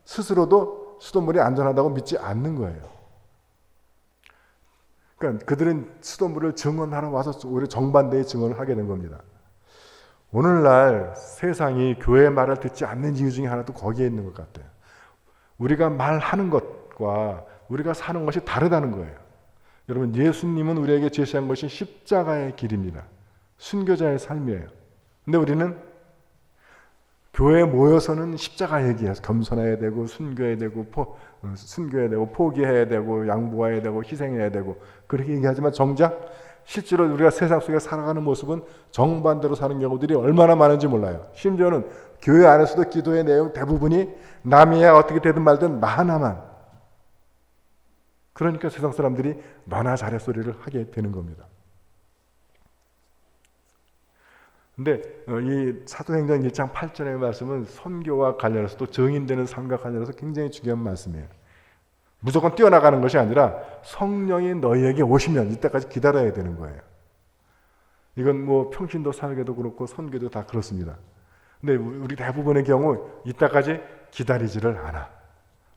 스스로도 수돗물이 안전하다고 믿지 않는 거예요. 그러니까 그들은 수돗물을 증언하러 와서 오히려 정반대의 증언을 하게 된 겁니다. 오늘날 세상이 교회의 말을 듣지 않는 이유 중에 하나도 거기에 있는 것 같아요. 우리가 말하는 것과 우리가 사는 것이 다르다는 거예요. 여러분 예수님은 우리에게 제시한 것이 십자가의 길입니다. 순교자의 삶이에요. 근데 우리는 교회에 모여서는 십자가 얘기해서 겸손해야 되고 순교해야 되고 포기해야 되고 양보해야 되고 희생해야 되고 그렇게 얘기하지만 정작 실제로 우리가 세상 속에 살아가는 모습은 정반대로 사는 경우들이 얼마나 많은지 몰라요. 심지어는 교회 안에서도 기도의 내용 대부분이 남이야 어떻게 되든 말든 나 하나만. 그러니까 세상 사람들이 너나 잘해 소리를 하게 되는 겁니다. 근데 이 사도행전 1장 8절의 말씀은 선교와 관련해서도 증인되는 삶과 관련해서 굉장히 중요한 말씀이에요. 무조건 뛰어나가는 것이 아니라 성령이 너희에게 오시면 이때까지 기다려야 되는 거예요. 이건 뭐 평신도 사역에도 그렇고 선교도 다 그렇습니다. 근데 우리 대부분의 경우 이때까지 기다리지를 않아.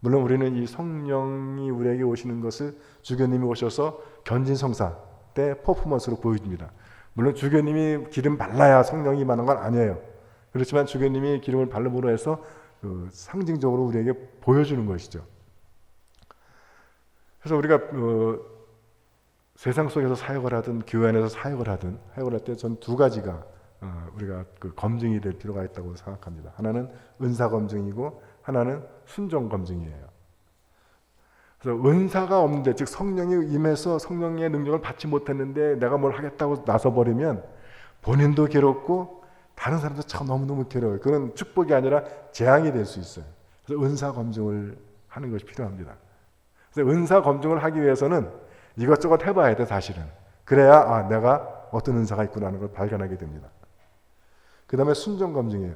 물론 우리는 이 성령이 우리에게 오시는 것을 주교님이 오셔서 견진성사 때 퍼포먼스로 보여줍니다. 물론 주교님이 기름 발라야 성령이 임하는 건 아니에요. 그렇지만 주교님이 기름을 발름으로 해서 상징적으로 우리에게 보여주는 것이죠. 그래서 우리가 세상 속에서 사역을 하든 교회 안에서 사역을 하든 사역을 할 때 전 두 가지가 우리가 그 검증이 될 필요가 있다고 생각합니다. 하나는 은사 검증이고 하나는 순종 검증이에요. 그래서 은사가 없는데, 즉 성령이 임해서 성령의 능력을 받지 못했는데 내가 뭘 하겠다고 나서버리면 본인도 괴롭고 다른 사람도 참 너무너무 괴로워요. 그건 축복이 아니라 재앙이 될 수 있어요. 그래서 은사 검증을 하는 것이 필요합니다. 그래서 은사 검증을 하기 위해서는 이것저것 해봐야 돼, 사실은. 그래야 내가 어떤 은사가 있구나 하는 걸 발견하게 됩니다. 그 다음에 순종 검증이에요.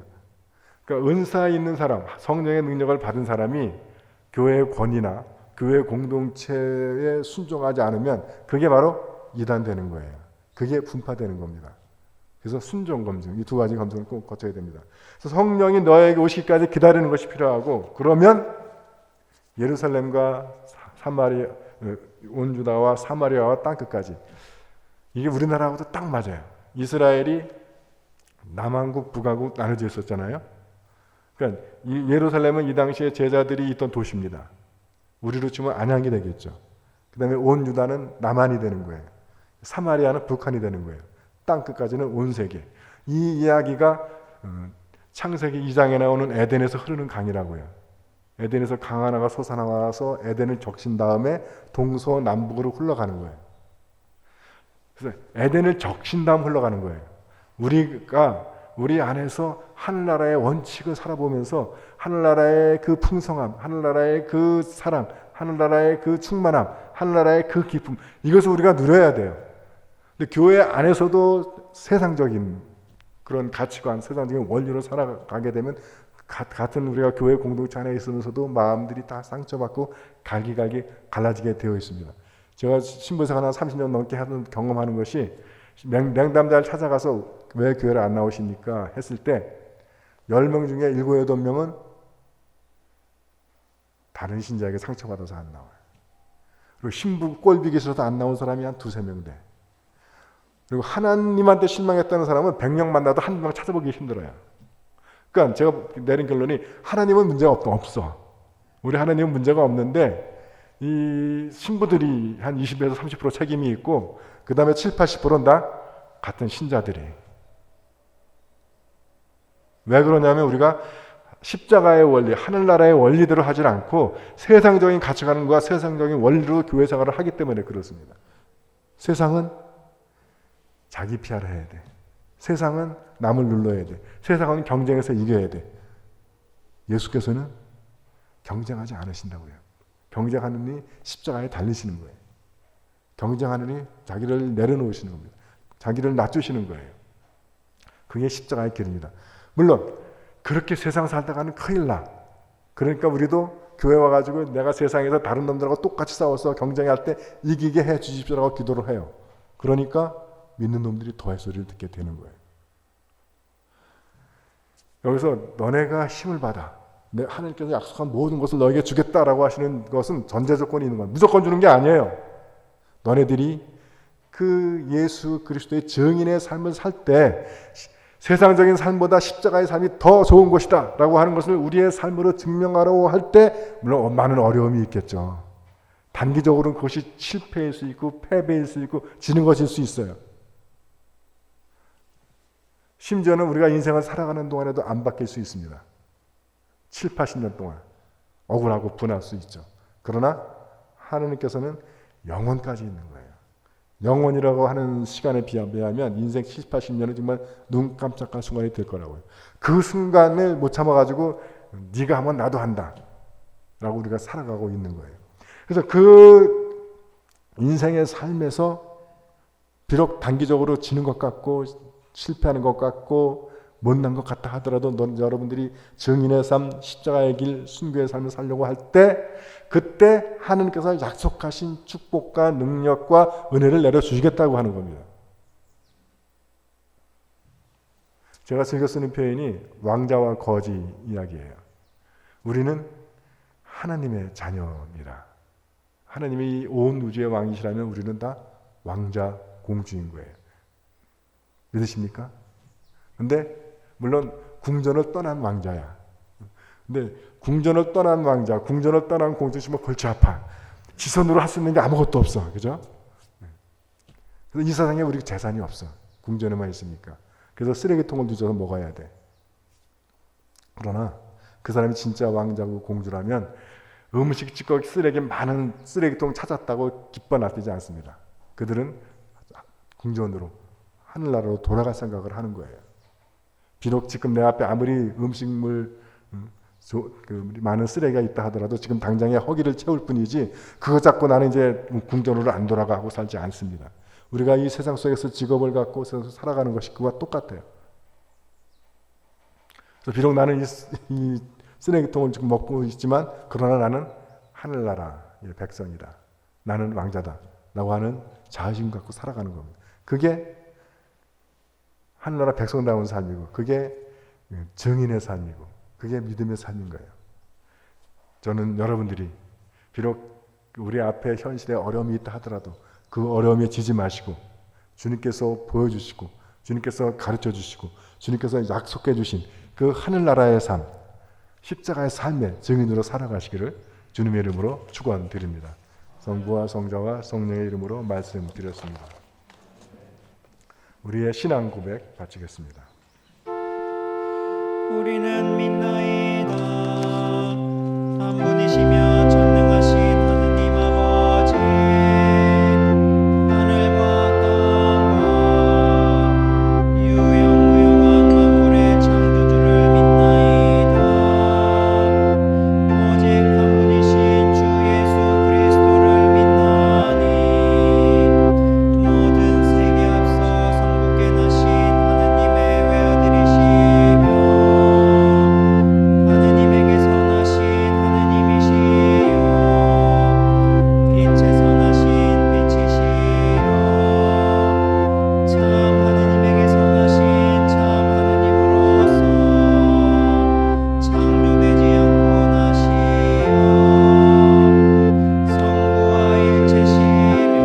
그러니까 은사 있는 사람, 성령의 능력을 받은 사람이 교회의 권위나 교회 공동체에 순종하지 않으면 그게 바로 이단되는 거예요. 그게 분파되는 겁니다. 그래서 순종 검증, 이 두 가지 검증을 꼭 거쳐야 됩니다. 그래서 성령이 너에게 오시기까지 기다리는 것이 필요하고, 그러면 예루살렘과 사마리아, 온 유다와 사마리아와 땅끝까지, 이게 우리나라하고도 딱 맞아요. 이스라엘이 남한국, 북한국 나눠져 있었잖아요. 그러니까 이 예루살렘은 이 당시에 제자들이 있던 도시입니다. 우리로 치면 안양이 되겠죠. 그 다음에 온 유다는 남한이 되는 거예요. 사마리아는 북한이 되는 거예요. 땅끝까지는 온 세계. 이 이야기가 창세기 2장에 나오는 에덴에서 흐르는 강이라고요. 에덴에서 강 하나가 솟아나와서 에덴을 적신 다음에 동서남북으로 흘러가는 거예요. 그래서 에덴을 적신 다음 흘러가는 거예요. 우리가 우리 안에서 하늘나라의 원칙을 살아보면서 하늘나라의 그 풍성함, 하늘나라의 그 사랑, 하늘나라의 그 충만함, 하늘나라의 그 기쁨, 이것을 우리가 누려야 돼요. 근데 교회 안에서도 세상적인 그런 가치관, 세상적인 원리로 살아가게 되면 같은 우리가 교회 공동체 안에 있으면서도 마음들이 다 상처받고 갈기갈기 갈라지게 되어 있습니다. 제가 신부생활 한 30년 넘게 하는 경험하는 것이, 맹담자를 찾아가서 왜 교회를 안 나오십니까? 했을 때 10명 중에 7, 8명은 다른 신자에게 상처받아서 안 나와요. 그리고 신부 꼴보기 싫어서 안 나온 사람이 한 2, 3명 돼. 그리고 하나님한테 실망했다는 사람은 100명 만나도 한 명 찾아보기 힘들어요. 그러니까 제가 내린 결론이, 하나님은 문제가 없어. 우리 하나님은 문제가 없는데 이 신부들이 한 20에서 30% 책임이 있고, 그 다음에 7, 80%는 다 같은 신자들이. 왜 그러냐면 우리가 십자가의 원리, 하늘나라의 원리대로 하지 않고 세상적인 가치관과 세상적인 원리로 교회 생활을 하기 때문에 그렇습니다. 세상은 자기 PR을 해야 돼. 세상은 남을 눌러야 돼. 세상은 경쟁해서 이겨야 돼. 예수께서는 경쟁하지 않으신다고요. 경쟁하느니 십자가에 달리시는 거예요. 경쟁하느니 자기를 내려놓으시는 겁니다. 자기를 낮추시는 거예요. 그게 십자가의 길입니다. 물론 그렇게 세상 살다가는 큰일 나. 그러니까 우리도 교회 와가지고 내가 세상에서 다른 놈들하고 똑같이 싸워서 경쟁할 때 이기게 해 주십시오라고 기도를 해요. 그러니까 믿는 놈들이 더의 소리를 듣게 되는 거예요. 여기서 너네가 힘을 받아, 하나님께서 약속한 모든 것을 너에게 주겠다라고 하시는 것은 전제 조건이 있는 거예요. 무조건 주는 게 아니에요. 너네들이 그 예수 그리스도의 증인의 삶을 살 때 세상적인 삶보다 십자가의 삶이 더 좋은 것이다 라고 하는 것을 우리의 삶으로 증명하려고 할 때 물론 많은 어려움이 있겠죠. 단기적으로는 그것이 실패일 수 있고 패배일 수 있고 지는 것일 수 있어요. 심지어는 우리가 인생을 살아가는 동안에도 안 바뀔 수 있습니다. 7, 80년 동안 억울하고 분할 수 있죠. 그러나 하느님께서는 영원까지 있는 거예요. 영원이라고 하는 시간에 비하면 인생 7, 80년은 정말 눈 깜짝할 순간이 될 거라고요. 그 순간을 못 참아가지고 네가 하면 나도 한다 라고 우리가 살아가고 있는 거예요. 그래서 그 인생의 삶에서 비록 단기적으로 지는 것 같고 실패하는 것 같고 못난 것 같다 하더라도 여러분들이 증인의 삶, 십자가의 길, 순교의 삶을 살려고 할 때 그때 하나님께서 약속하신 축복과 능력과 은혜를 내려주시겠다고 하는 겁니다. 제가 즐겨 쓰는 표현이 왕자와 거지 이야기예요. 우리는 하나님의 자녀입니다. 하나님이 온 우주의 왕이시라면 우리는 다 왕자 공주인 거예요. 믿으십니까? 근데 물론 궁전을 떠난 왕자야. 근데 궁전을 떠난 왕자, 궁전을 떠난 공주시면 골치 아파. 지선으로 할 수 있는 게 아무것도 없어. 그죠? 그래서 이 세상에 우리 재산이 없어. 궁전에만 있으니까. 그래서 쓰레기통을 뒤져서 먹어야 돼. 그러나 그 사람이 진짜 왕자고 공주라면 음식 찌꺼기 쓰레기 많은 쓰레기통 찾았다고 기뻐 나뛰지 않습니다. 그들은 궁전으로 하늘나라로 돌아갈 생각을 하는 거예요. 비록 지금 내 앞에 아무리 음식물 많은 쓰레기가 있다 하더라도 지금 당장에 허기를 채울 뿐이지 그거 잡고 나는 이제 궁전으로 안 돌아가고 살지 않습니다. 우리가 이 세상 속에서 직업을 갖고 살아가는 것이 그와 똑같아요. 그래서 비록 나는 이 쓰레기통을 지금 먹고 있지만 그러나 나는 하늘나라의 백성이다. 나는 왕자다. 라고 하는 자의심 갖고 살아가는 겁니다. 그게 하늘나라 백성다운 삶이고 그게 증인의 삶이고 그게 믿음의 삶인 거예요. 저는 여러분들이 비록 우리 앞에 현실에 어려움이 있다 하더라도 그 어려움에 지지 마시고 주님께서 보여주시고 주님께서 가르쳐 주시고 주님께서 약속해 주신 그 하늘나라의 삶, 십자가의 삶의 증인으로 살아가시기를 주님의 이름으로 축원드립니다. 성부와 성자와 성령의 이름으로 말씀드렸습니다. 우리의 신앙 고백 바치겠습니다. 우리는 믿나이다. 한 분이시며 전능하신 하느님 아버지, 하늘과 땅과 유영무용한 만물의 창조주를 믿나이다. 오직 한 분이신 주 예수 그리스도를 믿나니 모든 세계 앞서 성부께 나신 하느님의 외아들이시며 하느님에게서 나신 하느님이시요 빛에서 나신 빛이시요 참 하느님에게서 나신 참 하느님으로서 창조되지 않고 나시요 성부와 일체시며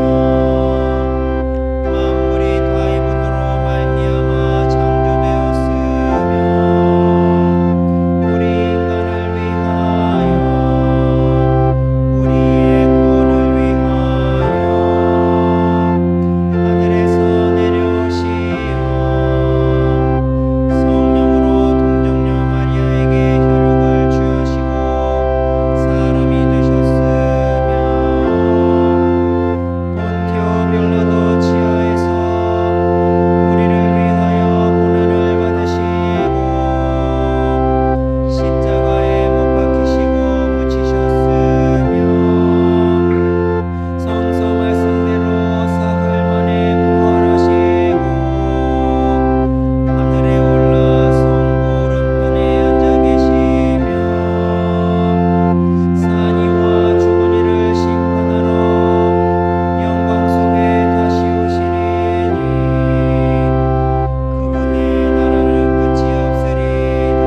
만물이 다 이분으로 말미암아 창조되었으며 우리 인간을 위하여 우리의 구원을 위하여 하늘에서 내려오시어 성령으로 동정녀 마리아에게 혈육을 취하시고 사람이 되셨으며 본티오 빌라도 치하에서 우리를 위하여 고난을 받으시고 십자가에 못 박히시고 묻히셨으며 성서 말씀대로 사흘 만에 부활하시고 하늘에 올라 성부 오른편에 앉아 계시며 산이와 죽은 이를 심판하러 영광 속에 다시 오시리니 그분의 나라는 끝이 없으리다.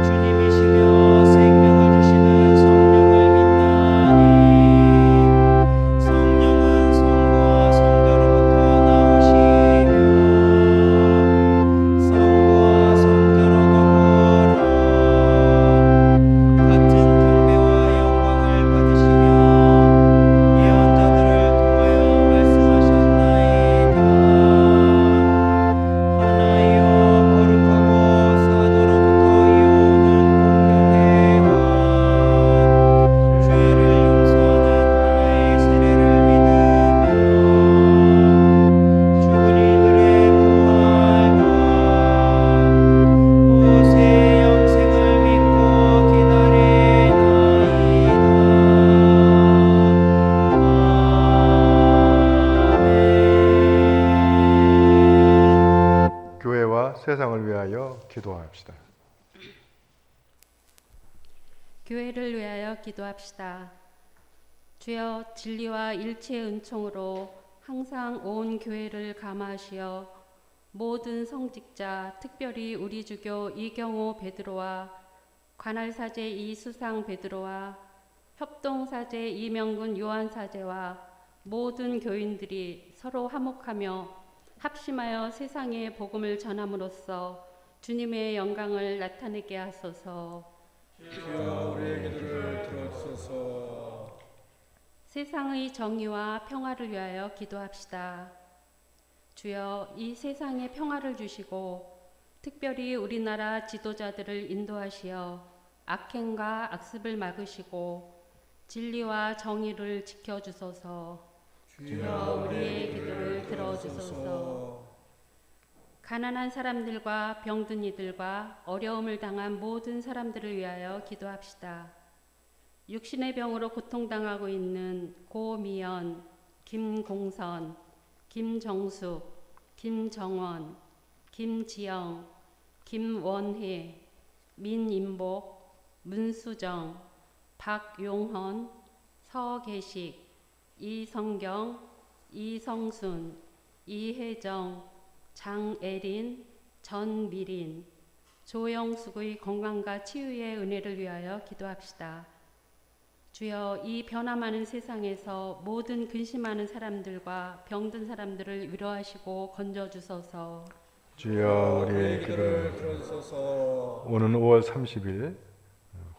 주님이시며 생명을 주시는 성령을 믿나니 성령은 성부와 성자로부터 나오시며 성부와 성자로 더불어 같은 통배와 영광을 받으시며 예언자들을 통하여 말씀하셨나이다. 하나이요 거룩하고 사도로부터 이어오는 공교회와 죄를 용서하는 하나의 세례를 믿으며 죽은 이들의 부활과 오세 영생을 믿고 기다리나이다. 아멘. 교회와 세상을 위하여 기도합시다. 교회를 위하여 기도합시다. 주여 진리와 일체의 은총으로 항상 온 교회를 감화하시어 모든 성직자 특별히 우리 주교 이경호 베드로와 관할사제 이수상 베드로와 협동사제 이명근 요한사제와 모든 교인들이 서로 화목하며 합심하여 세상에 복음을 전함으로써 주님의 영광을 나타내게 하소서. 주여 우리의 기도를 들어주소서. 세상의 정의와 평화를 위하여 기도합시다. 주여 이 세상에 평화를 주시고 특별히 우리나라 지도자들을 인도하시어 악행과 악습을 막으시고 진리와 정의를 지켜주소서. 주여 우리의 기도를 들어주소서. 가난한 사람들과 병든 이들과 어려움을 당한 모든 사람들을 위하여 기도합시다. 육신의 병으로 고통당하고 있는 고미연, 김공선, 김정숙, 김정원, 김지영, 김원혜, 민인복, 문수정, 박용헌, 서계식, 이성경, 이성순, 이혜정, 장애린, 전미린, 조영숙의 건강과 치유의 은혜를 위하여 기도합시다. 주여 이 변화 많은 세상에서 모든 근심하는 사람들과 병든 사람들을 위로하시고 건져주소서. 주여 우리의 기도를 들어주소서. 오는 5월 30일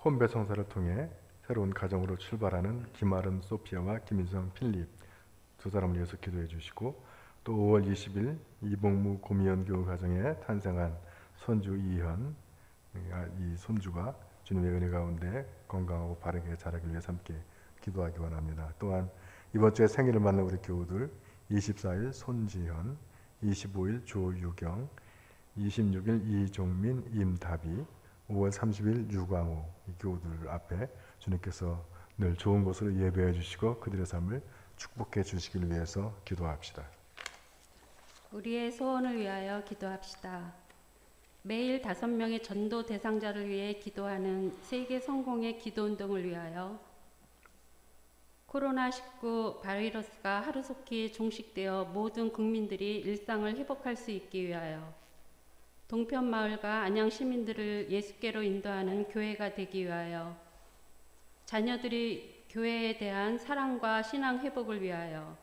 혼배 성사를 통해 새로운 가정으로 출발하는 김아름 소피아와 김인성 필립 두 사람을 위해서 기도해 주시고, 또 5월 20일 이봉무 고미연 교우 가정에 탄생한 손주 이현, 이 손주가 주님의 은혜 가운데 건강하고 바르게 자라기 위해서 함께 기도하기 원합니다. 또한 이번 주에 생일을 맞는 우리 교우들 24일 손지현, 25일 조유경, 26일 이종민, 임다비, 5월 30일 유광호, 이 교우들 앞에 주님께서 늘 좋은 곳으로 예배해 주시고 그들의 삶을 축복해 주시길 위해서 기도합시다. 우리의 소원을 위하여 기도합시다. 매일 5명의 전도 대상자를 위해 기도하는 세계 성공의 기도운동을 위하여, 코로나19 바이러스가 하루속히 종식되어 모든 국민들이 일상을 회복할 수 있기 위하여, 동편마을과 안양 시민들을 예수께로 인도하는 교회가 되기 위하여, 자녀들이 교회에 대한 사랑과 신앙 회복을 위하여,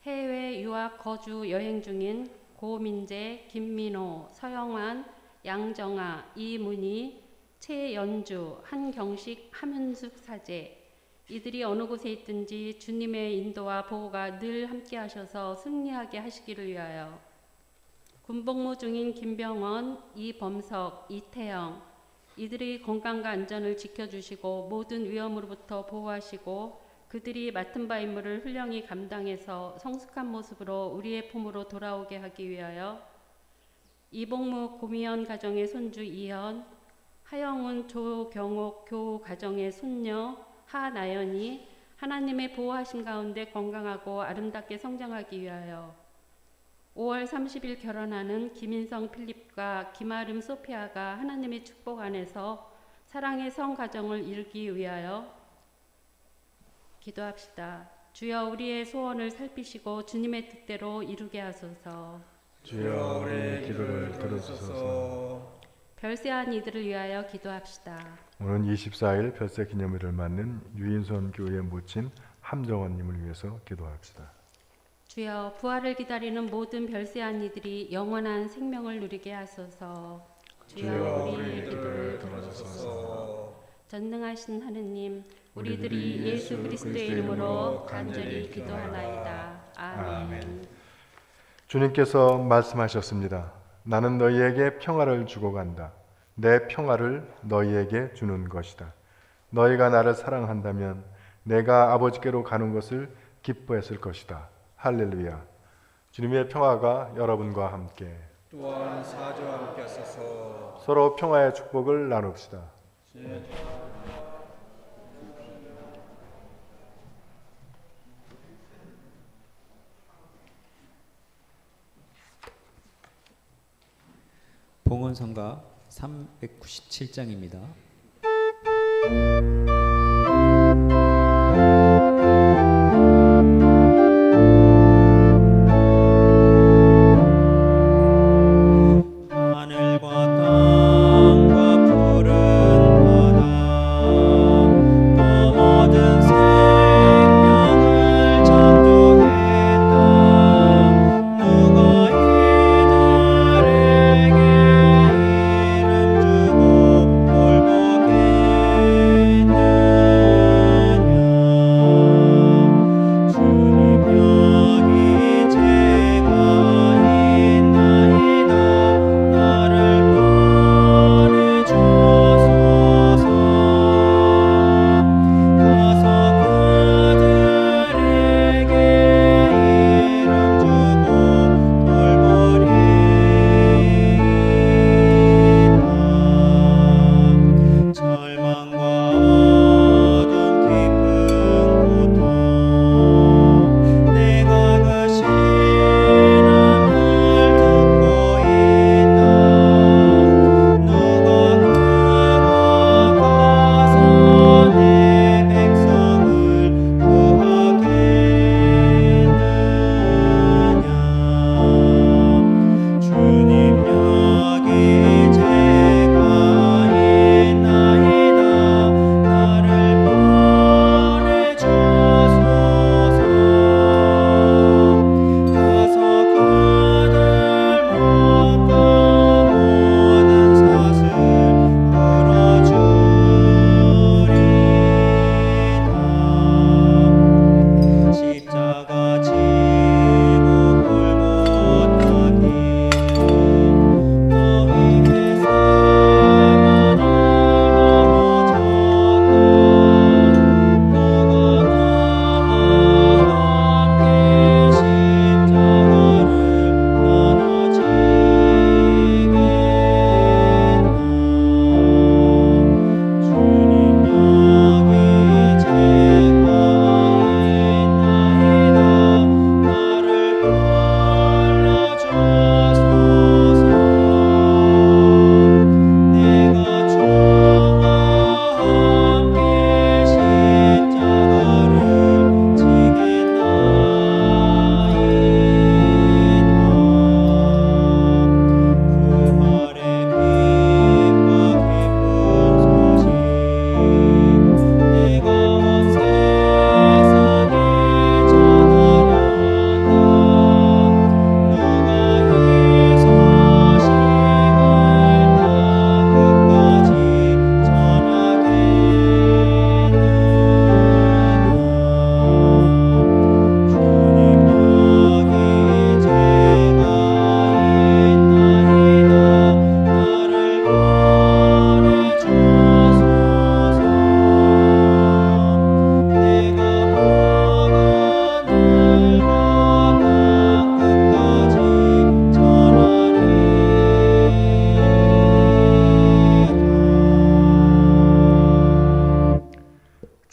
해외 유학 거주 여행 중인 고민재, 김민호, 서영환, 양정아, 이문희, 최연주, 한경식, 함윤숙 사제, 이들이 어느 곳에 있든지 주님의 인도와 보호가 늘 함께 하셔서 승리하게 하시기를 위하여, 군복무 중인 김병원, 이범석, 이태영, 이들의 건강과 안전을 지켜주시고 모든 위험으로부터 보호하시고 그들이 맡은 바 임무를 훌륭히 감당해서 성숙한 모습으로 우리의 품으로 돌아오게 하기 위하여, 이봉무 고미연 가정의 손주 이현, 하영훈 조경옥 교우 가정의 손녀 하나연이 하나님의 보호하심 가운데 건강하고 아름답게 성장하기 위하여, 5월 30일 결혼하는 김인성 필립과 김아름 소피아가 하나님의 축복 안에서 사랑의 성 가정을 이루기 위하여 기도합시다. 주여 우리의 소원을 살피시고 주님의 뜻대로 이루게 하소서. 주여 우리의 기도를 들어주소서. 별세한 이들을 위하여 기도합시다. 오는 24일 별세 기념일을 맞는 유인선 교회의 모친 함정원님을 위해서 기도합시다. 주여 부활을 기다리는 모든 별세한 이들이 영원한 생명을 누리게 하소서. 주여 우리의 기도를 들어주소서. 전능하신 하느님, 우리들이 예수 그리스도의 이름으로 간절히 기도하나이다. 아멘. 주님께서 말씀하셨습니다. 나는 너희에게 평화를 주고 간다. 내 평화를 너희에게 주는 것이다. 너희가 나를 사랑한다면 내가 아버지께로 가는 것을 기뻐했을 것이다. 할렐루야. 주님의 평화가 여러분과 함께, 또한 사주와 함께 하소서. 서로 평화의 축복을 나눕시다. 봉헌성가 397장입니다. 하늘과 땅과 푸른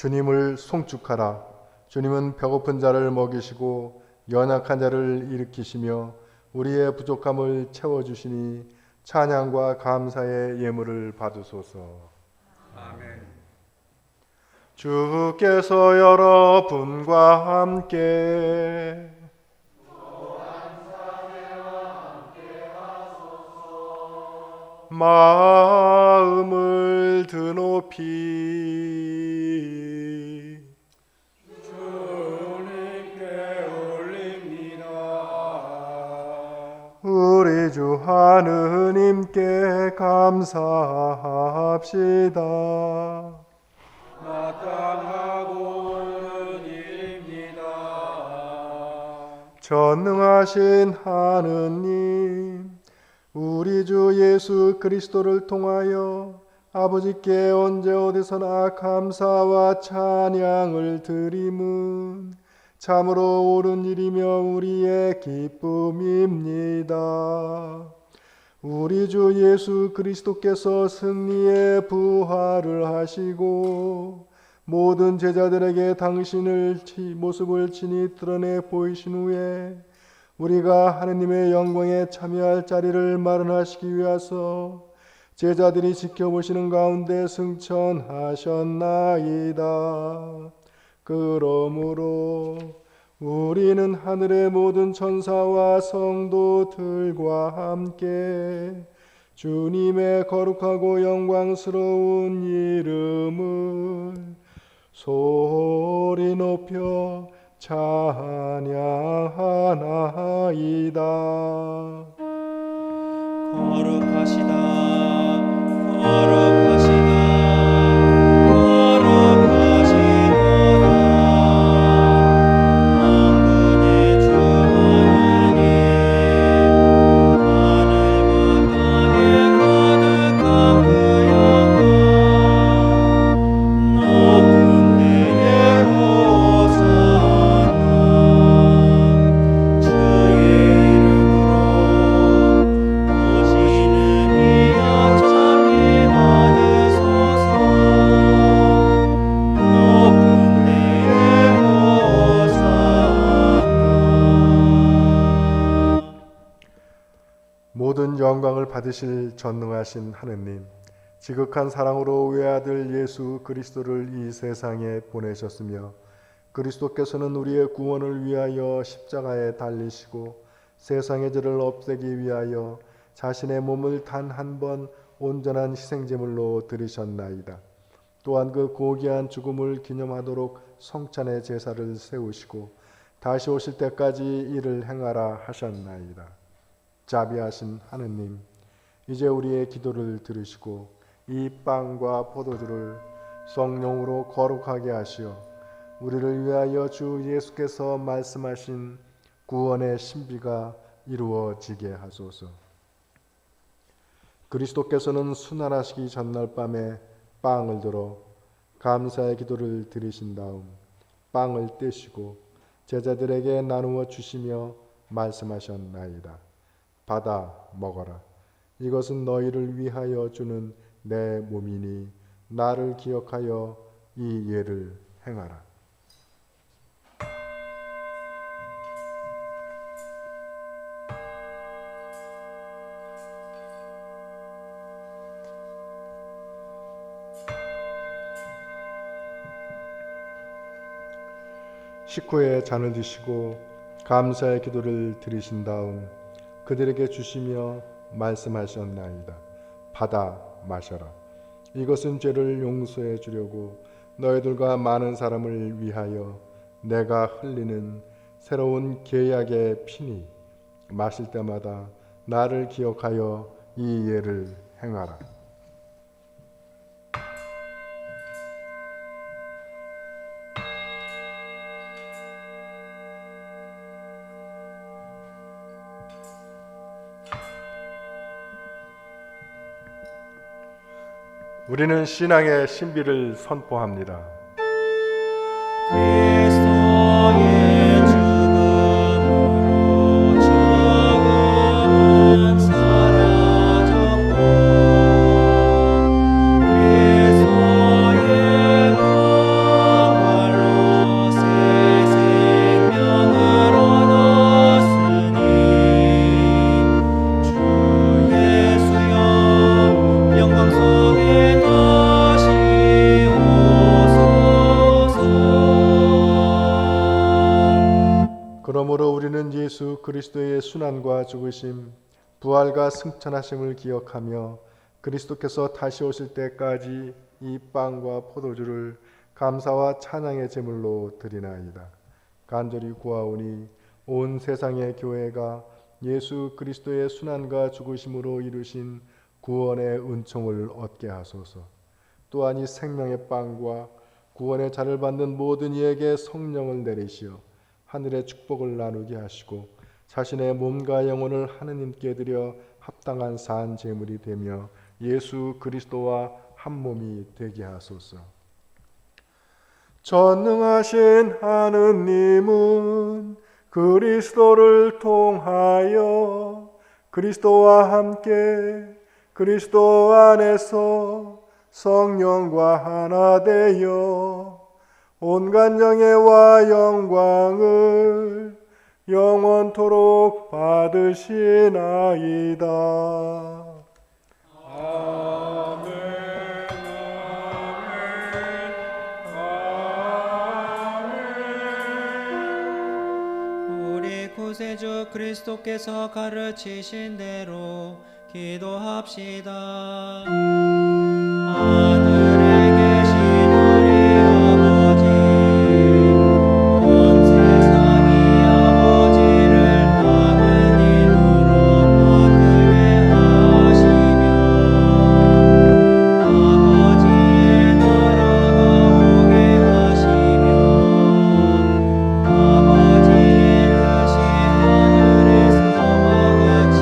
주님을 송축하라. 주님은 배고픈 자를 먹이시고 연약한 자를 일으키시며 우리의 부족함을 채워주시니 찬양과 감사의 예물을 받으소서. 아멘. 주께서 여러분과 함께 마음을 드높이 주님께 올립니다. 우리 주 하느님께 감사합시다. 마땅하고는 일입니다. 전능하신 하느님, 우리 주 예수 그리스도를 통하여 아버지께 언제 어디서나 감사와 찬양을 드림은 참으로 옳은 일이며 우리의 기쁨입니다. 우리 주 예수 그리스도께서 승리의 부활을 하시고 모든 제자들에게 당신을 모습을 친히 드러내 보이신 후에 우리가 하느님의 영광에 참여할 자리를 마련하시기 위하서 제자들이 지켜보시는 가운데 승천하셨나이다. 그러므로 우리는 하늘의 모든 천사와 성도들과 함께 주님의 거룩하고 영광스러운 이름을 소리 높여 찬양하나이다. 거룩하시다 거룩하시다 거룩하시도다 만군의 주 하나님 하늘과 땅에 가득한 그 영광 높은 데에 호산나 주의 이름으로 오시는 이여 참히 받으소서 높은 데에 호산나 모든 영광을 받으실 전능하신 하느님, 지극한 사랑으로 외아들 예수 그리스도를 이 세상에 보내셨으며 그리스도께서는 우리의 구원을 위하여 십자가에 달리시고 세상의 죄를 없애기 위하여 자신의 몸을 단 한 번 온전한 희생제물로 드리셨나이다. 또한 그 고귀한 죽음을 기념하도록 성찬의 제사를 세우시고 다시 오실 때까지 이를 행하라 하셨나이다. 자비하신 하느님, 이제 우리의 기도를 들으시고 이 빵과 포도주를 성령으로 거룩하게 하시어 우리를 위하여 주 예수께서 말씀하신 구원의 신비가 이루어지게 하소서. 그리스도께서는 순환하시기 전날 밤에 빵을 들어 감사의 기도를 드리신 다음 빵을 떼시고 제자들에게 나누어 주시며 말씀하셨나이다. 받아 먹어라. 이것은 너희를 위하여 주는 내 몸이니 나를 기억하여 이 예를 행하라. 식후에 잔을 드시고 감사의 기도를 드리신 다음 그들에게 주시며 말씀하셨나이다. 받아 마셔라. 이것은 죄를 용서해 주려고 너희들과 많은 사람을 위하여 내가 흘리는 새로운 계약의 피니 마실 때마다 나를 기억하여 이 예를 행하라. 우리는 신앙의 신비를 선포합니다. 그리스도의 죽음으로 죽음은 사라졌고 그리스도의 그리스도의 순환과 죽으심, 부활과 승천하심을 기억하며 그리스도께서 다시 오실 때까지 이 빵과 포도주를 감사와 찬양의 제물로 드리나이다. 간절히 구하오니 온 세상의 교회가 예수 그리스도의 순환과 죽으심으로 이루신 구원의 은총을 얻게 하소서. 또한 이 생명의 빵과 구원의 잔을 받는 모든 이에게 성령을 내리시어 하늘의 축복을 나누게 하시고 자신의 몸과 영혼을 하느님께 드려 합당한 산 제물이 되며 예수 그리스도와 한 몸이 되게 하소서. 전능하신 하느님은 그리스도를 통하여 그리스도와 함께 그리스도 안에서 성령과 하나 되어 온갖 영예와 영광을 영원토록 받으시나이다. 아멘. 우리 구세주 그리스도께서 가르치신 대로 기도합시다. 하늘에 계신 우리 아버지, 온 세상이 아버지를 하느님으로 바꾸게 하시며 아버지의 나라가 오게 하시며 아버지의 뜻이 하늘에서와 같이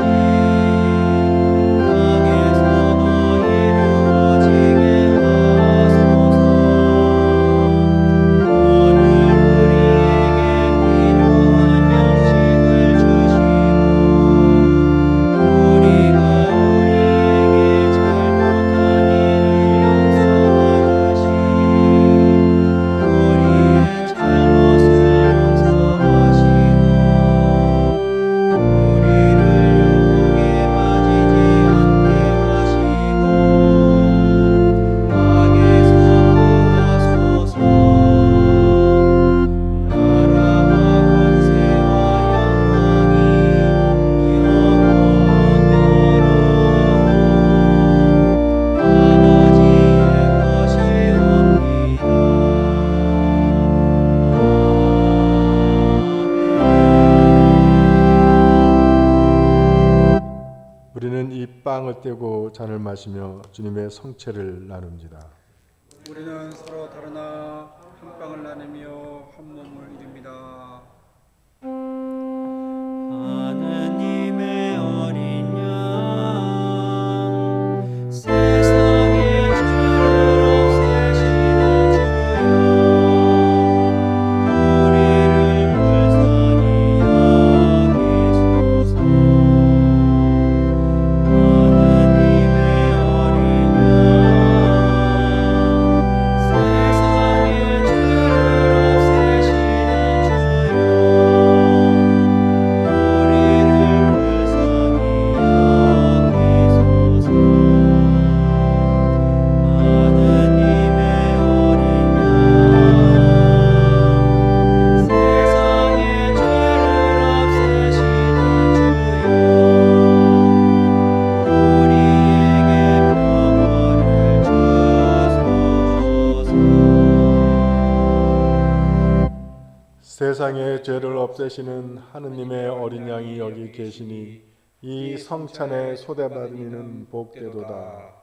땅에서도 이루어지게 하소서. 오늘 우리에게 필요한 양식을 주시고 우리가 우리에게 잘못한 일을 용서하듯이 우리의 잘못을 용서하시고 우리를 유혹에 빠지지 않게 하시고 악에서 구하소서. 나라와 권세와 영광이 영원토록 아버지의 것이옵니다. 우리는 이 빵을 떼고 잔을 마시며 주님의 성체를 나눕니다. 우리는 서로 다르나 한 빵을 나누며 한 몸을 이룹니다. 하느님의 어린 양, 세상의 죄를 없애시는 주여, 우리를 불쌍히 여기소서. 하느님의 어린 양, 세상의 죄를 없애시는 주여, 우리를 불쌍히 여기소서. 하느님의 어린 양, 세상의 죄를 없애시는 주여, 우리에게 평화를 주소서. 세상의 죄를 없애시는 하느님의 어린 양이 여기 계시니 이 성찬에 소대받은 이는 복되도다.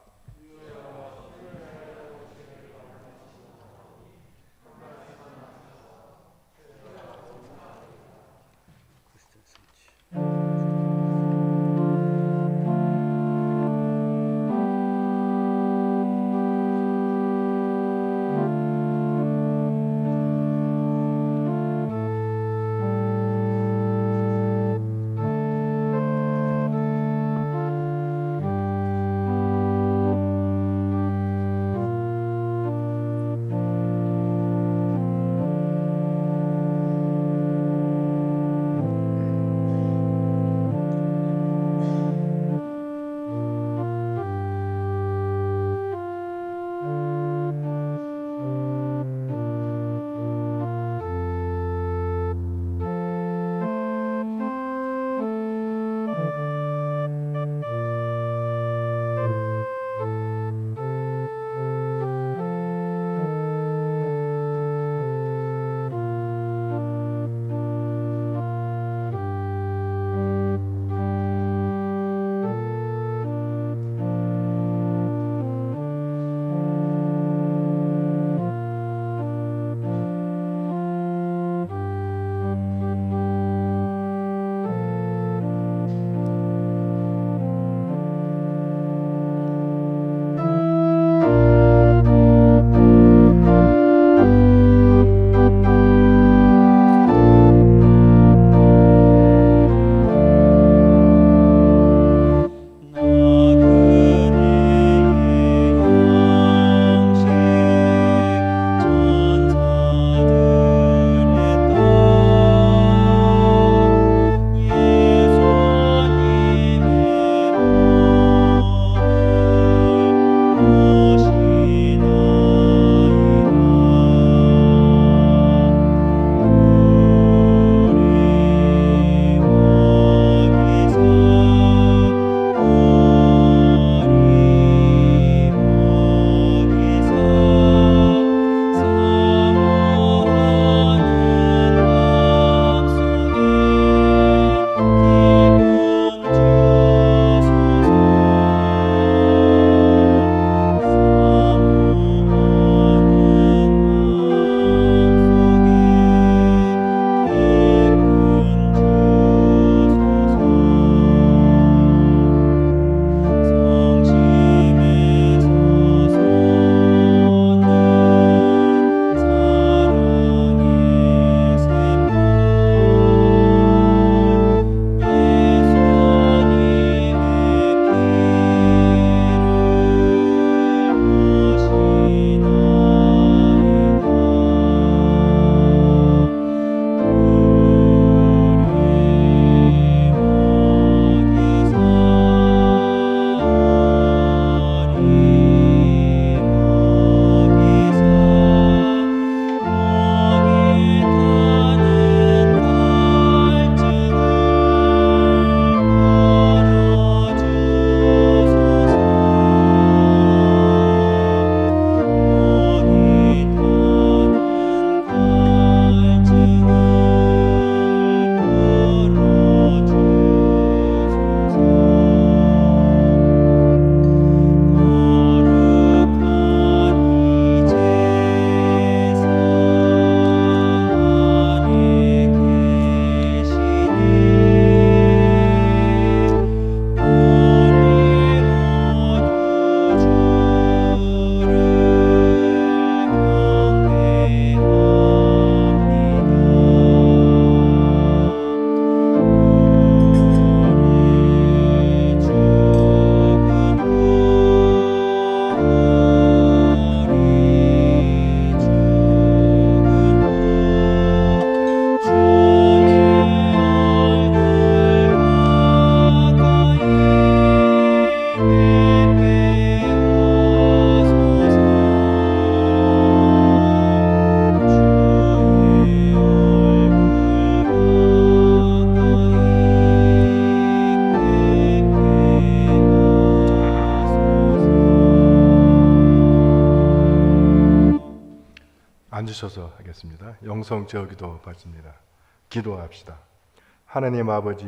앉으셔서 하겠습니다. 영성 제어기도 받습니다. 기도합시다. 하나님 아버지,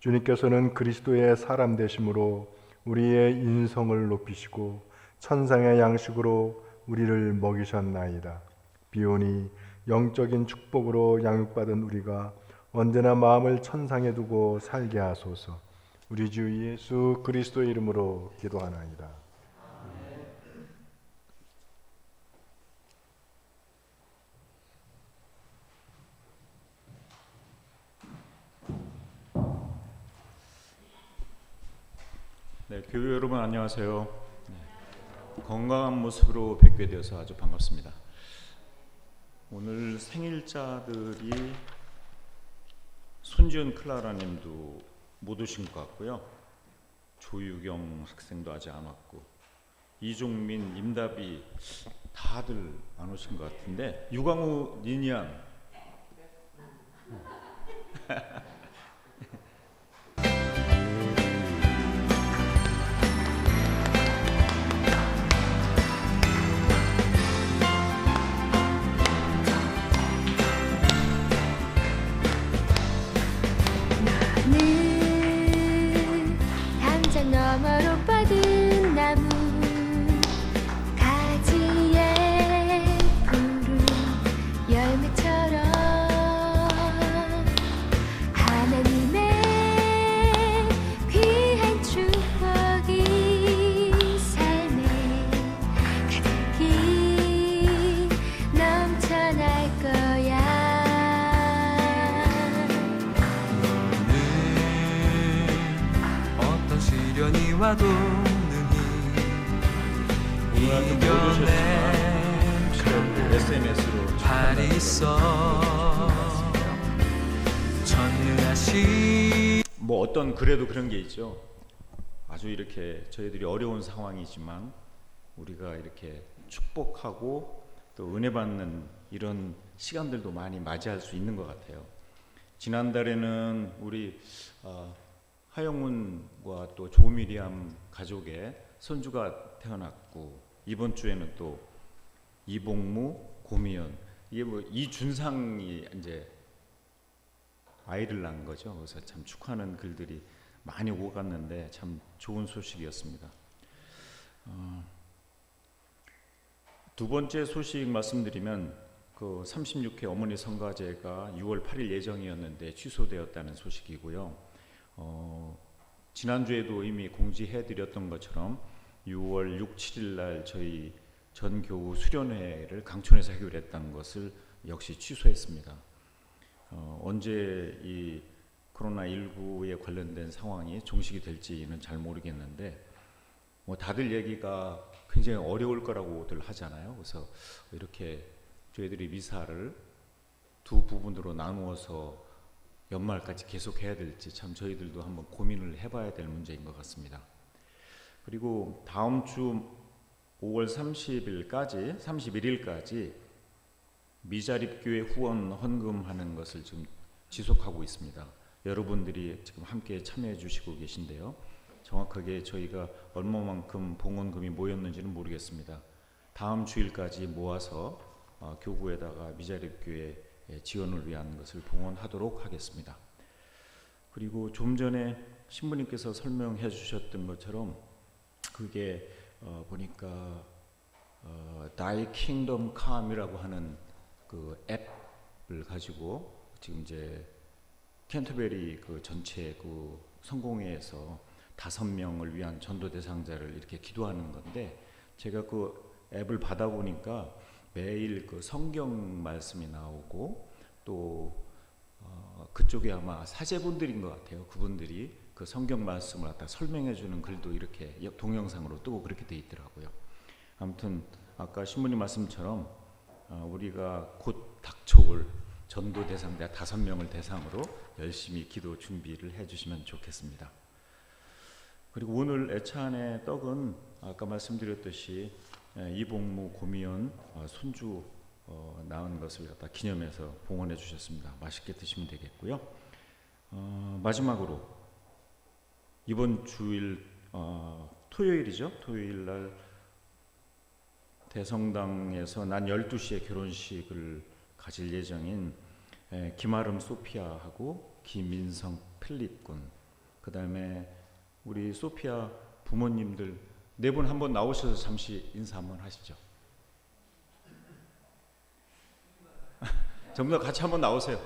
주님께서는 그리스도의 사람 되심으로 우리의 인성을 높이시고 천상의 양식으로 우리를 먹이셨나이다. 비오니 영적인 축복으로 양육받은 우리가 언제나 마음을 천상에 두고 살게 하소서. 우리 주 예수 그리스도의 이름으로 기도하나이다. 네, 교회 여러분 안녕하세요. 건강한 모습으로 뵙게 되어서 아주 반갑습니다. 오늘 생일자들이 손지은 클라라님도 못 오신 것 같고요. 조유경 학생도 아직 안 왔고, 이종민, 임다비 다들 안 오신 것 같은데, 유광우, 니니안 당장 너머로 뻗은 나무 가지에 푸른 열매처럼 하나님의 귀한 축복이 삶에 가득히 넘쳐날 거야. 어떤 시련이 와도 능히 오늘 못 오셨지만 SNS로 발이 있어 전능하신 뭐 어떤 그래도 그런 게 있죠. 아주 이렇게 저희들이 어려운 상황이지만 우리가 이렇게 축복하고 또 은혜 받는 이런 시간들도 많이 맞이할 수 있는 것 같아요. 지난달에는 우리 하영훈과 또 조미리암 가족의 손주가 태어났고, 이번 주에는 또 이복무, 고미연, 이게 뭐 이준상이 이제 아이를 낳은 거죠. 그래서 참 축하하는 글들이 많이 오고 갔는데 참 좋은 소식이었습니다. 두 번째 소식 말씀드리면, 그 36회 어머니 성가제가 6월 8일 예정이었는데 취소되었다는 소식이고요. 지난주에도 이미 공지해드렸던 것처럼 6월 6, 7일 날 저희 전교우 수련회를 강촌에서 하기로 했다는 것을 역시 취소했습니다. 언제 이 코로나19에 관련된 상황이 종식이 될지는 잘 모르겠는데, 뭐 다들 얘기가 굉장히 어려울 거라고들 하잖아요. 그래서 이렇게 저희들이 미사를 두 부분으로 나누어서 연말까지 계속 해야 될지 참 저희들도 한번 고민을 해봐야 될 문제인 것 같습니다. 그리고 다음 주 5월 31일까지 미자립교회 후원 헌금하는 것을 지금 지속하고 있습니다. 여러분들이 지금 함께 참여해 주시고 계신데요. 정확하게 저희가 얼마만큼 봉헌금이 모였는지는 모르겠습니다. 다음 주일까지 모아서 교구에다가 미자립교회 지원을 위한 것을 봉헌하도록 하겠습니다. 그리고 좀 전에 신부님께서 설명해 주셨던 것처럼 그게 보니까 Thy Kingdom Come이라고 하는 그 앱을 가지고 지금 이제 캔터베리 그 전체 그 성공회에서 5명을 위한 전도 대상자를 이렇게 기도하는 건데, 제가 그 앱을 받아보니까 매일 그 성경 말씀이 나오고 또 그쪽에 아마 사제분들인 것 같아요. 그분들이 그 성경 말씀을 갖다 설명해 주는 글도 이렇게 동영상으로 뜨고 그렇게 돼 있더라고요. 아무튼 아까 신부님 말씀처럼 우리가 곧 닥쳐올 전도 대상자 5명을 대상으로 열심히 기도 준비를 해주시면 좋겠습니다. 그리고 오늘 애찬의 떡은 아까 말씀드렸듯이 이복무, 고미연 손주 낳은 것을 갖다 기념해서 봉헌해 주셨습니다. 맛있게 드시면 되겠고요. 마지막으로 이번 주일 토요일이죠. 토요일 날 대성당에서 난 12시에 결혼식을 가질 예정인 김아름 소피아하고 김민성 필립 군, 그 다음에 우리 소피아 부모님들 네 분 한번 나오셔서 잠시 인사 한번 하시죠. 전부 다 같이 한번 나오세요.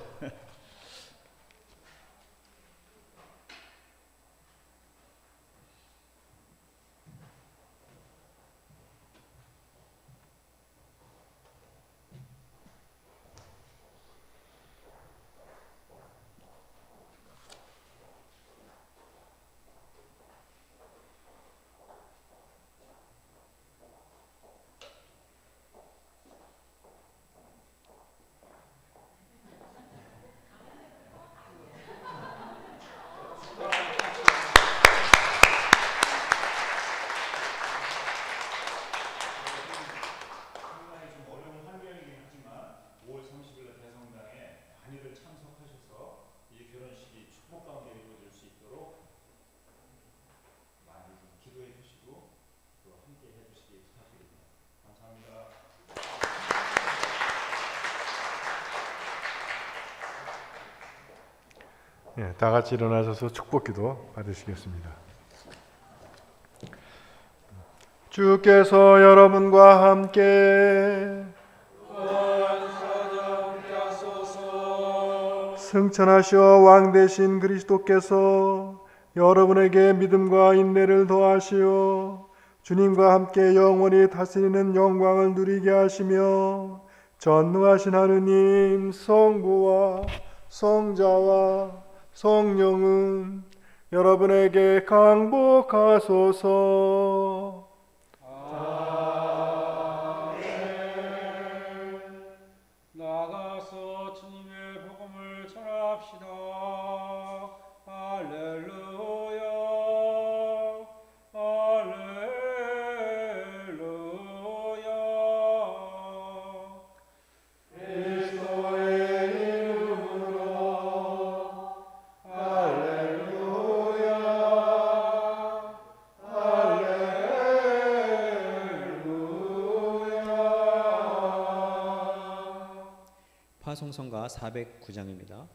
예, 다 같이 일어나셔서 축복기도 받으시겠습니다. 주께서 여러분과 함께 승천하시어 왕 되신 그리스도께서 여러분에게 믿음과 인내를 더하시어 주님과 함께 영원히 다스리는 영광을 누리게 하시며 전능하신 하느님 성부와 성자와 성령은 여러분에게 강복하소서. 나아가서 주님의 복음을 전합시다. 할렐루야, 할렐루야. 그리스도의 이름으로 할렐루야, 할렐루야. 파송성가 409장입니다.